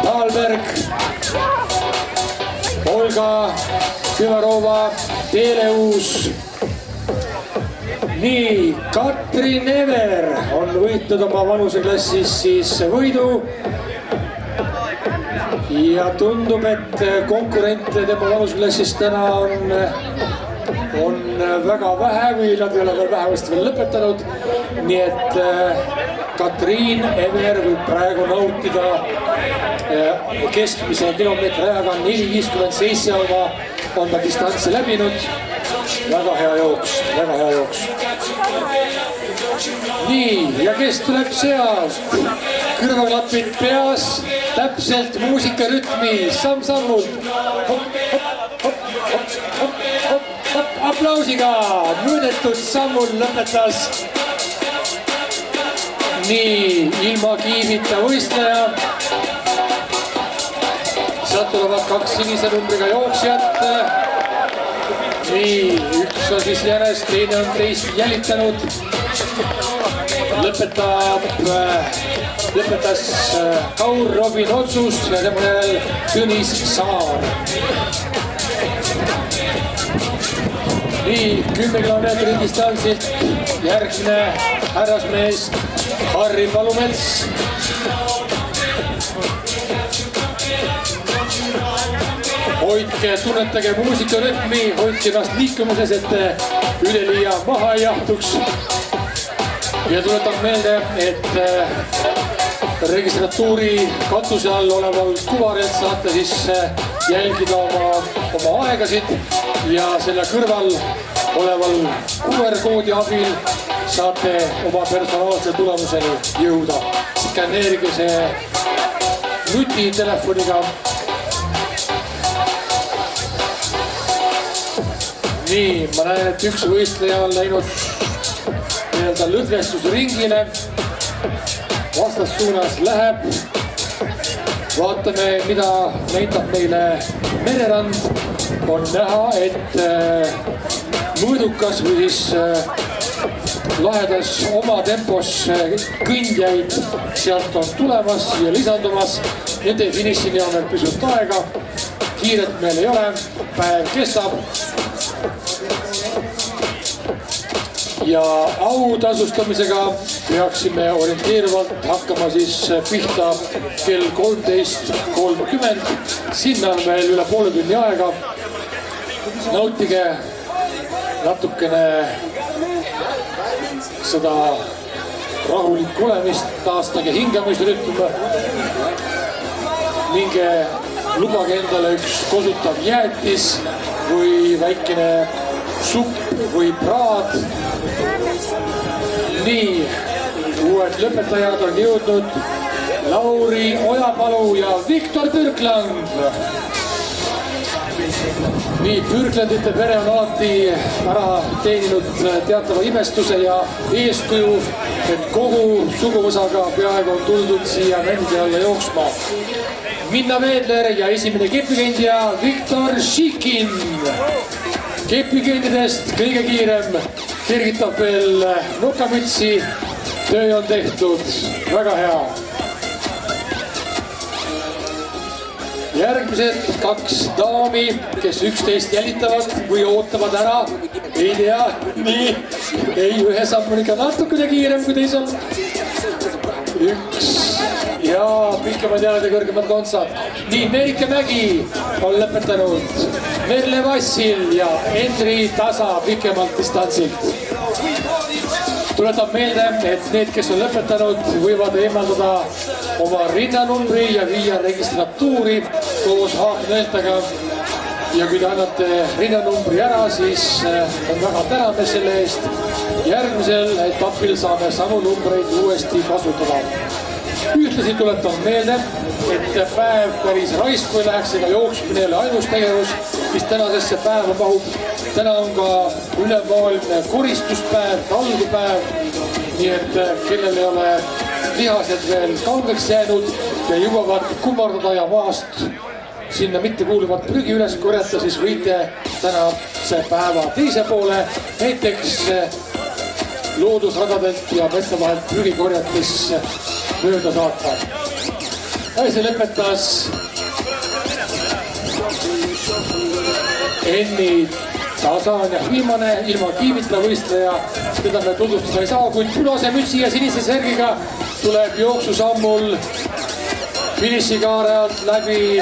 Talberg, Olga Küvarova, Teleus. Nii, Katrin Ever on võitnud oma vanuseklassis siis võidu. Ja tundub, et konkurente tema vanuseklassis täna on väga vähe või nad ei ole veel vähemasti veel lõpetanud. Nii et Katrin Ever võib praegu nautida keskmise kilomeetri ajaga 4.57 on ta distantsi läbinud. Väga hea jooks. Nii, ja kes tuleb sealt? Kõrvaklapid peas, täpselt muusikarütmi, samm-sammult. Aplausiga mõõdetud sammul lõpetas. Nii, ilma kiivita võistleja. Sealt tulevad 2 sinise numbriga jooksjad. Nii, üks on siis järjest, teine on teist jälitanud. Lõpetas Kaur Robin Otsus ja tema järel Tõnis Saar. Nii, 10 kilomeetri distantsilt järgmine härrasmees Harri Palumets. Hoidke, tunnetage muusikarütmi, hoidke ennast liikumises, et üleliia maha ei jahtuks. Ja tuletan meelde, et registratuuri katuse all oleval kuvarilt saate siis jälgida oma aegasid ja selle kõrval oleval QR-koodi abil saate oma personaalse tulemuseni jõuda. Skanneerige see nutitelefoniga. Nii, ma näen, et üks võistleja on läinud nii-öelda lõdvestusringile. Vastassuunas läheb. Vaatame, mida näitab meile mererand. On näha, et mõõdukas või siis lahedas oma tempos kõndjaid sealt on tulemas ja lisandumas. Nende finišini on veel pisut aega. Kiiret meil ei ole. Päev kestab. Ja autasustamisega peaksime orienteeruvalt hakkama siis pihta kell 13.30. Sinna on veel üle poole tunni aega. Nautige natukene seda rahulikku olemist, taastage hingamisrütm. Minge lubage endale üks kosutav jäätis või väikene supp või praad. Nii, uued lõpetajad on jõudnud Lauri Ojapalu ja Viktor Pürkland. Nii, Pürklandite pere on alati ära teeninud teatava imestuse ja eeskuju, et kogu suguvõsaga peaaegu on tuldud siia mändi alla jooksma. Minna Veedler ja esimene kepikendja Viktor Šikin. Kepikendidest kõige kiirem kergitab veel nukamütsi. Töö on tehtud. Väga hea. Järgmised kaks daami, kes üksteist jälitavad või ootavad ära. Ei tea. Nii. Ei, ühe samm on ikka natukene kiirem kui teisel. Üks. Ja pikemad jalad ja kõrgemad kontsad. Nii, Merike Mägi on lõpetanud. Merle Vassil ja Henri Tasa pikemalt distantsilt. Tuletab meelde, et need, kes on lõpetanud, võivad eemaldada oma rinnanumbri ja viia registratuuri koos haaknõeltaga. Ja kui te annate rinnanumbri ära, siis on väga täname selle eest. Järgmisel etapil saame samu numbreid uuesti kasutada. Ühtlasi tuletan meelde, et päev päris raisku ei läheks, ega jooksmine ei ole ainus tegevus, mis tänasesse päeva mahub. Täna on ka ülemaailmne koristuspäev, talgupäev, nii et kellel ei ole lihased veel kangeks jäänud ja jõuavad kummardada ja maast sinna mitte kuuluvat prügi üles korjata, siis võite tänase päeva teise poole näiteks loodusradadelt ja metsa vahelt prügi korjates mööda saata. See lõpetas Enni Tasa on viimane ilma kiivita võistleja, teda me tutvustada ei saa, kuid punase mütsi ja sinise särgiga tuleb jooksusammul finišikaare alt läbi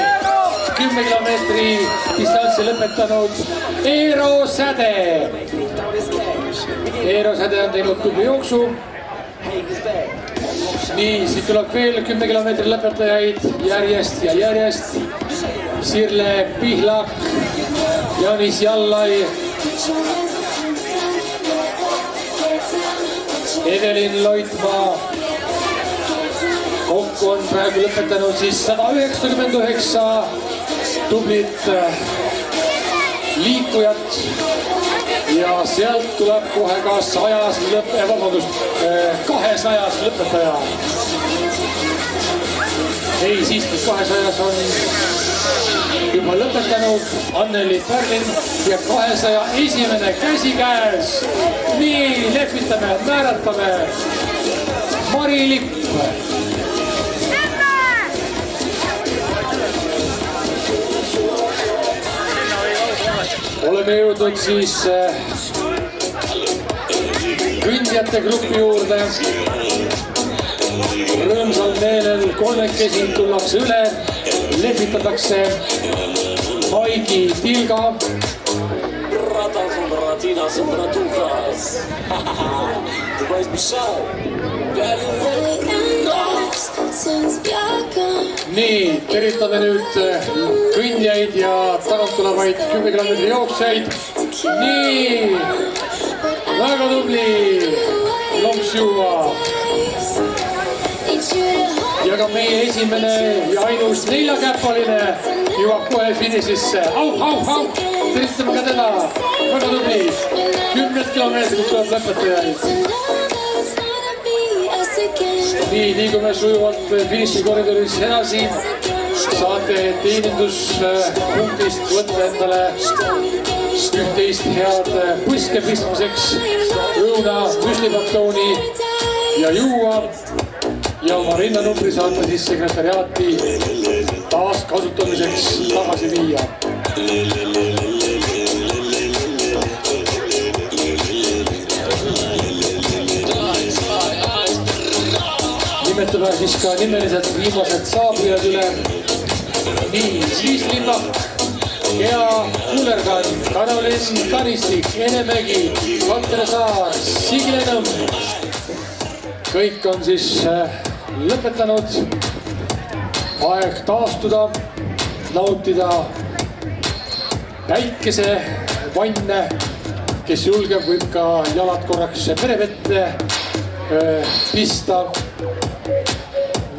10 kilomeetri distantsi lõpetanud Eero Säde. Eero Säde on teinud tubli jooksu. Nii, siit tuleb veel 10 kilomeetri lõpetajaid järjest ja järjest. Sirle Pihlak, Janis Jallai, Evelin Loitmaa. Kokku on praegu lõpetanud siis 199 tublit liikujat. Ja sealt tuleb kohe ka 200 lõpetaja. Ei, siiski 200 on juba lõpetanud Anneli Pärlin ja 200 esimene käsi käes. Nii, lehvitame, määratame. Mari Lipp. Oleme jõudnud siis kõndjate grupi juurde. Rõõmsal meelel kolmekesi tullakse üle, lehvitatakse Maigi Tilga. nii, tervitame nüüd kõndjaid ja tagant tulevaid 10 kilomeetri jooksjaid. Nii, väga tubli, lonks juua. Ja ka meie esimene ja ainus neljakäpaline jõuab kohe finišisse. Au, tervitame ka teda, väga tubli. 10 kilomeetrit tuleb lõpetajaid. Nii, liigume sujuvalt finišikoridoris edasi. Saate teeninduspunktist võtta endale üht-teist head põske pistmiseks, õuna, müslipatooni ja juua. Ja oma rinnanumbri saate siis sekretariaati taas kasutamiseks tagasi viia. Nimetame siis ka nimeliselt viimased saabujad üle. Nii, Liislinnap, Gea Kullergan, Karolin Karistik, Enemägi, Valter Saar, Signe Nõmm. Kõik on siis lõpetanud. Aeg taastuda, nautida päikesevanne. Kes julgeb, võib ka jalad korraks merevette pista.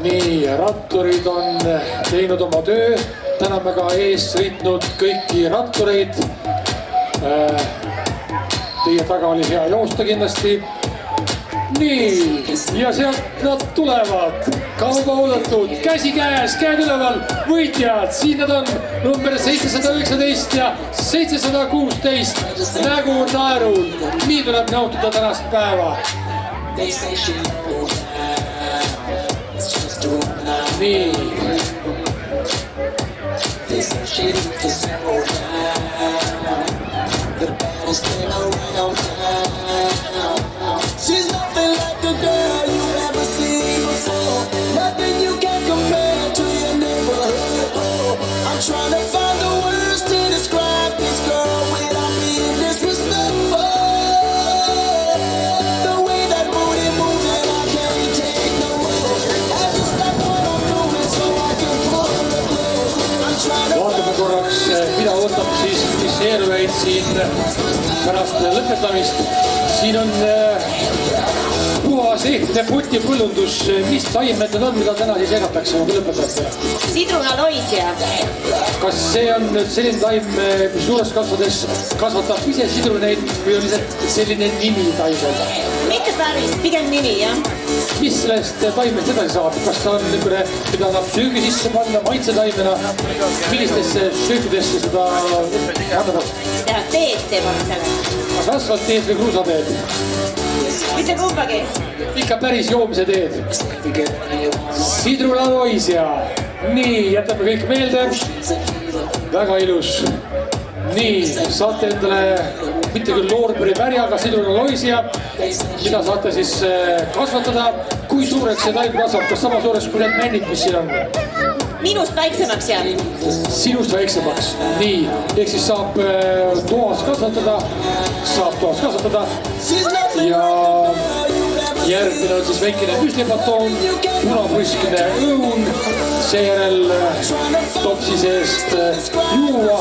Nii, ratturid on teinud oma töö. Täname ka ees sõitnud kõiki rattureid. Teie taga oli hea joosta kindlasti. Nii, ja sealt nad tulevad. Kauba oodatud, käsi käes, käed üleval, võitjad. Siin nad on number 719 ja 716. Nägu naerul. Nii tuleb nautida tänast päeva. Nii. She's nothing like a girl you've ever seen before. Nothing you can compare to your neighborhood. I'm trying to find the words to describe this girl without being disrespectful. The way that booty moves and I can't take no more. I just stop what I'm doing so I can pull the clothes. I'm trying to Vaatame korraks, mida ootab siis finiseerujaid siin pärast lõpetamist. Siin on puhas ehtne putipõllundus. Mis taimed need on, mida täna siis jagatakse oma lõpetajatele? Sidrunaloisia. Kas see on nüüd selline taim, mis suures kasvades kasvatab ise sidruneid või on lihtsalt selline nimi taimel? Mitte päris, pigem nimi, jah. Mis sellest taimest edasi saab? Kas ta on niisugune, mida saab söögi sisse panna maitsetaimena? Millistesse söögidesse seda annab? Ja teed teeb selle. Kas asfaltteed või kruusateed? Mitte kumbagi. Ikka päris joomise teed. Sidrunaloisia. Nii, jätame kõik meelde. Väga ilus. Nii, saate endale mitte küll loorberi pärjaga sidrunaloisia, mida saate siis kasvatada. Kui suureks see taim kasvab? Kas sama suureks kui need männid, mis siin on? Minust väiksemaks jääb. Sinust väiksemaks. Nii, ehk siis saab toas kasvatada. Ja järgmine on siis väikene müslipatoon, punapõskine õun, seejärel topsi seest juua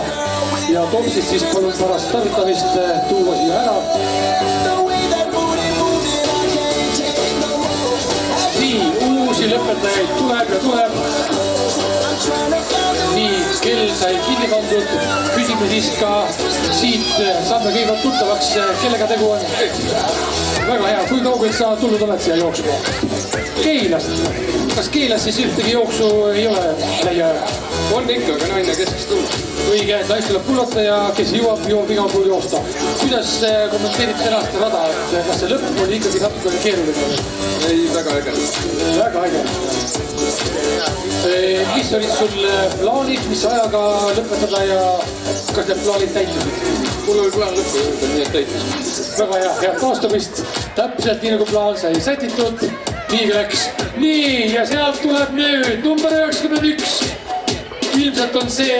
ja topsist siis palun pärast tarvitamist tuua siia ära. Nii, uusi lõpetajaid tuleb ja tuleb. Nii, kell sai kinni pandud. Küsime siis ka siit, saame kõigepealt tuttavaks, kellega tegu on. Väga hea, kui kaugelt sa tulnud oled siia jooksma? Keilast. Kas Keilas siis ühtegi jooksu ei ole lähiajal? On ikka, aga naine keskeks tulnud. Õige, naist tuleb kullata ja kes jõuab igal pool joosta. Kuidas kommenteerid tänast rada, et kas see lõpp oli ikkagi natuke keeruline? Ei, väga äge. Väga äge. Mis olid sul plaanid, mis ajaga lõpetada ja kas need plaanid täitusid? Mul oli plaan lõppu jõuda, nii et täitis. Väga hea, head taastumist. Täpselt nii nagu plaan sai sätitud. Nii läks. Nii, ja sealt tuleb nüüd number 91. Ilmselt on see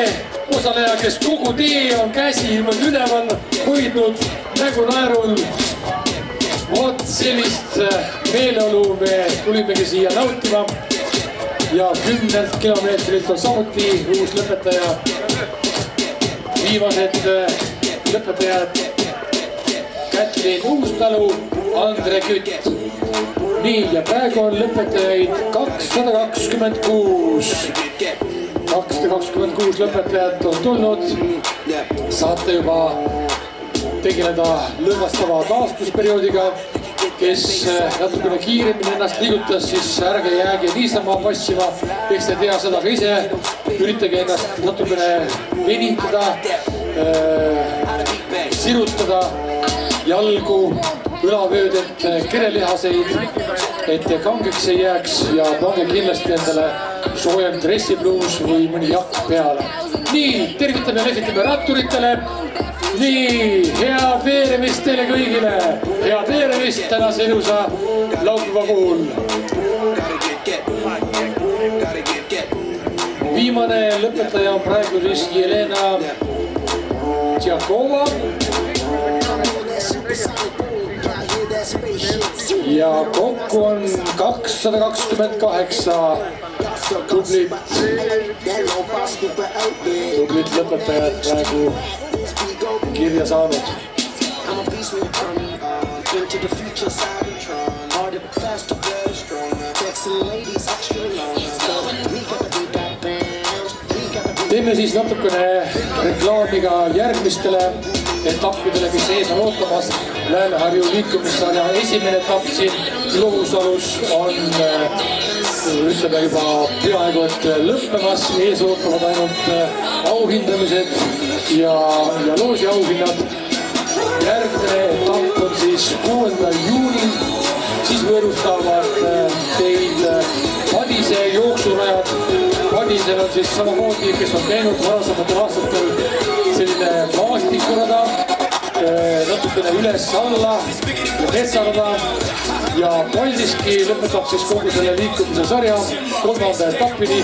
osaleja, kes kogu tee on käsi üleval hoidnud nägu naerul. Vot sellist meeleolu me tulimegi siia nautima. ja 10 kilomeetrilt on samuti uus lõpetaja. Viimased lõpetajad Kätlin Uustalu, Andre Kütt. Nii, ja praegu on lõpetajaid 226. 226 lõpetajat on tulnud. Saate juba tegeleda lõõgastava taastusperioodiga. Kes natukene kiiremini ennast liigutas, siis ärge jääge niisama passima. Eks te tea seda ka ise. Üritage ennast natukene venitada, sirutada jalgu, õlavöödet, kerelihaseid, et te kangeks ei jääks ja pange kindlasti endale soojem dressipluus või mõni jakk peale. Nii, tervitame ja lehvitame ratturitele. Nii, head veeremist teile kõigile. Head veeremist tänase ilusa laupäeva puhul. Viimane lõpetaja on praegu siis Jelena Tšakova. Ja kokku on 228 tublit lõpetajad praegu kirja saanud. Teeme siis natukene reklaamiga järgmistele etappidele, mis ees on ootamas. Lääne-Harju liikumissarja esimene etapp siin Lohusalus on ütleme juba peaaegu et lõppemas. Ees ootavad ainult auhindamised ja loosi auhinnad. Järgmine etapp on siis 6. juunil. Siis võõrustavad teid Padise jooksurajad. Padisel on siis samamoodi, kes on käinud varasematel aastatel selline maastikurada, natukene üles-alla ja metsarada. Ja Paldiski lõpetab siis kogu selle liikumise sarja 3. etapini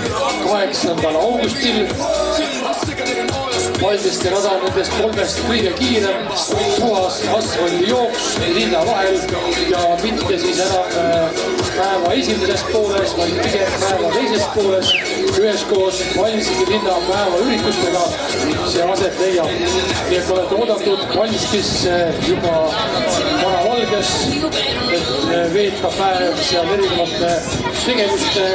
8. augustil. Paldiski rada on nendest 3 kõige kiirem, puhas asfaldijooks linna vahel ja mitte siis enam päeva esimeses pooles, vaid pigem päeva teises pooles. Üheskoos Paldiski linna päeva üritustega see aset leiab. Nii et olete oodatud Paldiskisse juba vanavalges, et veeta päev seal erinevate tegevuste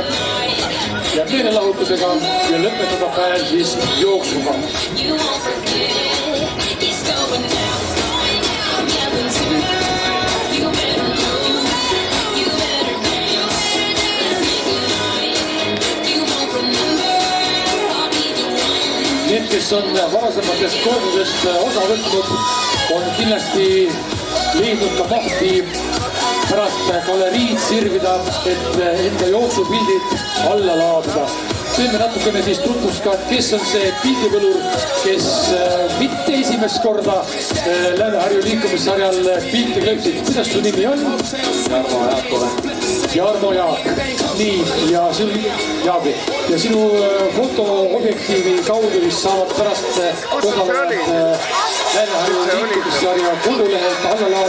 ja meelelahutusega ja lõpetada päev siis jooksuga. Need, kes on varasematest kordadest osa võtnud, on kindlasti leidnud ka mahti pärast galeriid sirvida, et enda jooksupildid alla laadida. Teeme natukene siis tutvust ka, kes on see pildivõlur, kes mitte esimest korda Lääne-Harju liikumissarjal pilti klõpsid. Kuidas su nimi on? Jarmo Jaak olen. Jarmo Jaak. Nii, ja sinu fotoobjektiivi kaudu vist saavad pärast osalejad Lääne-Harju liikumissarja kodulehelt alla laadida.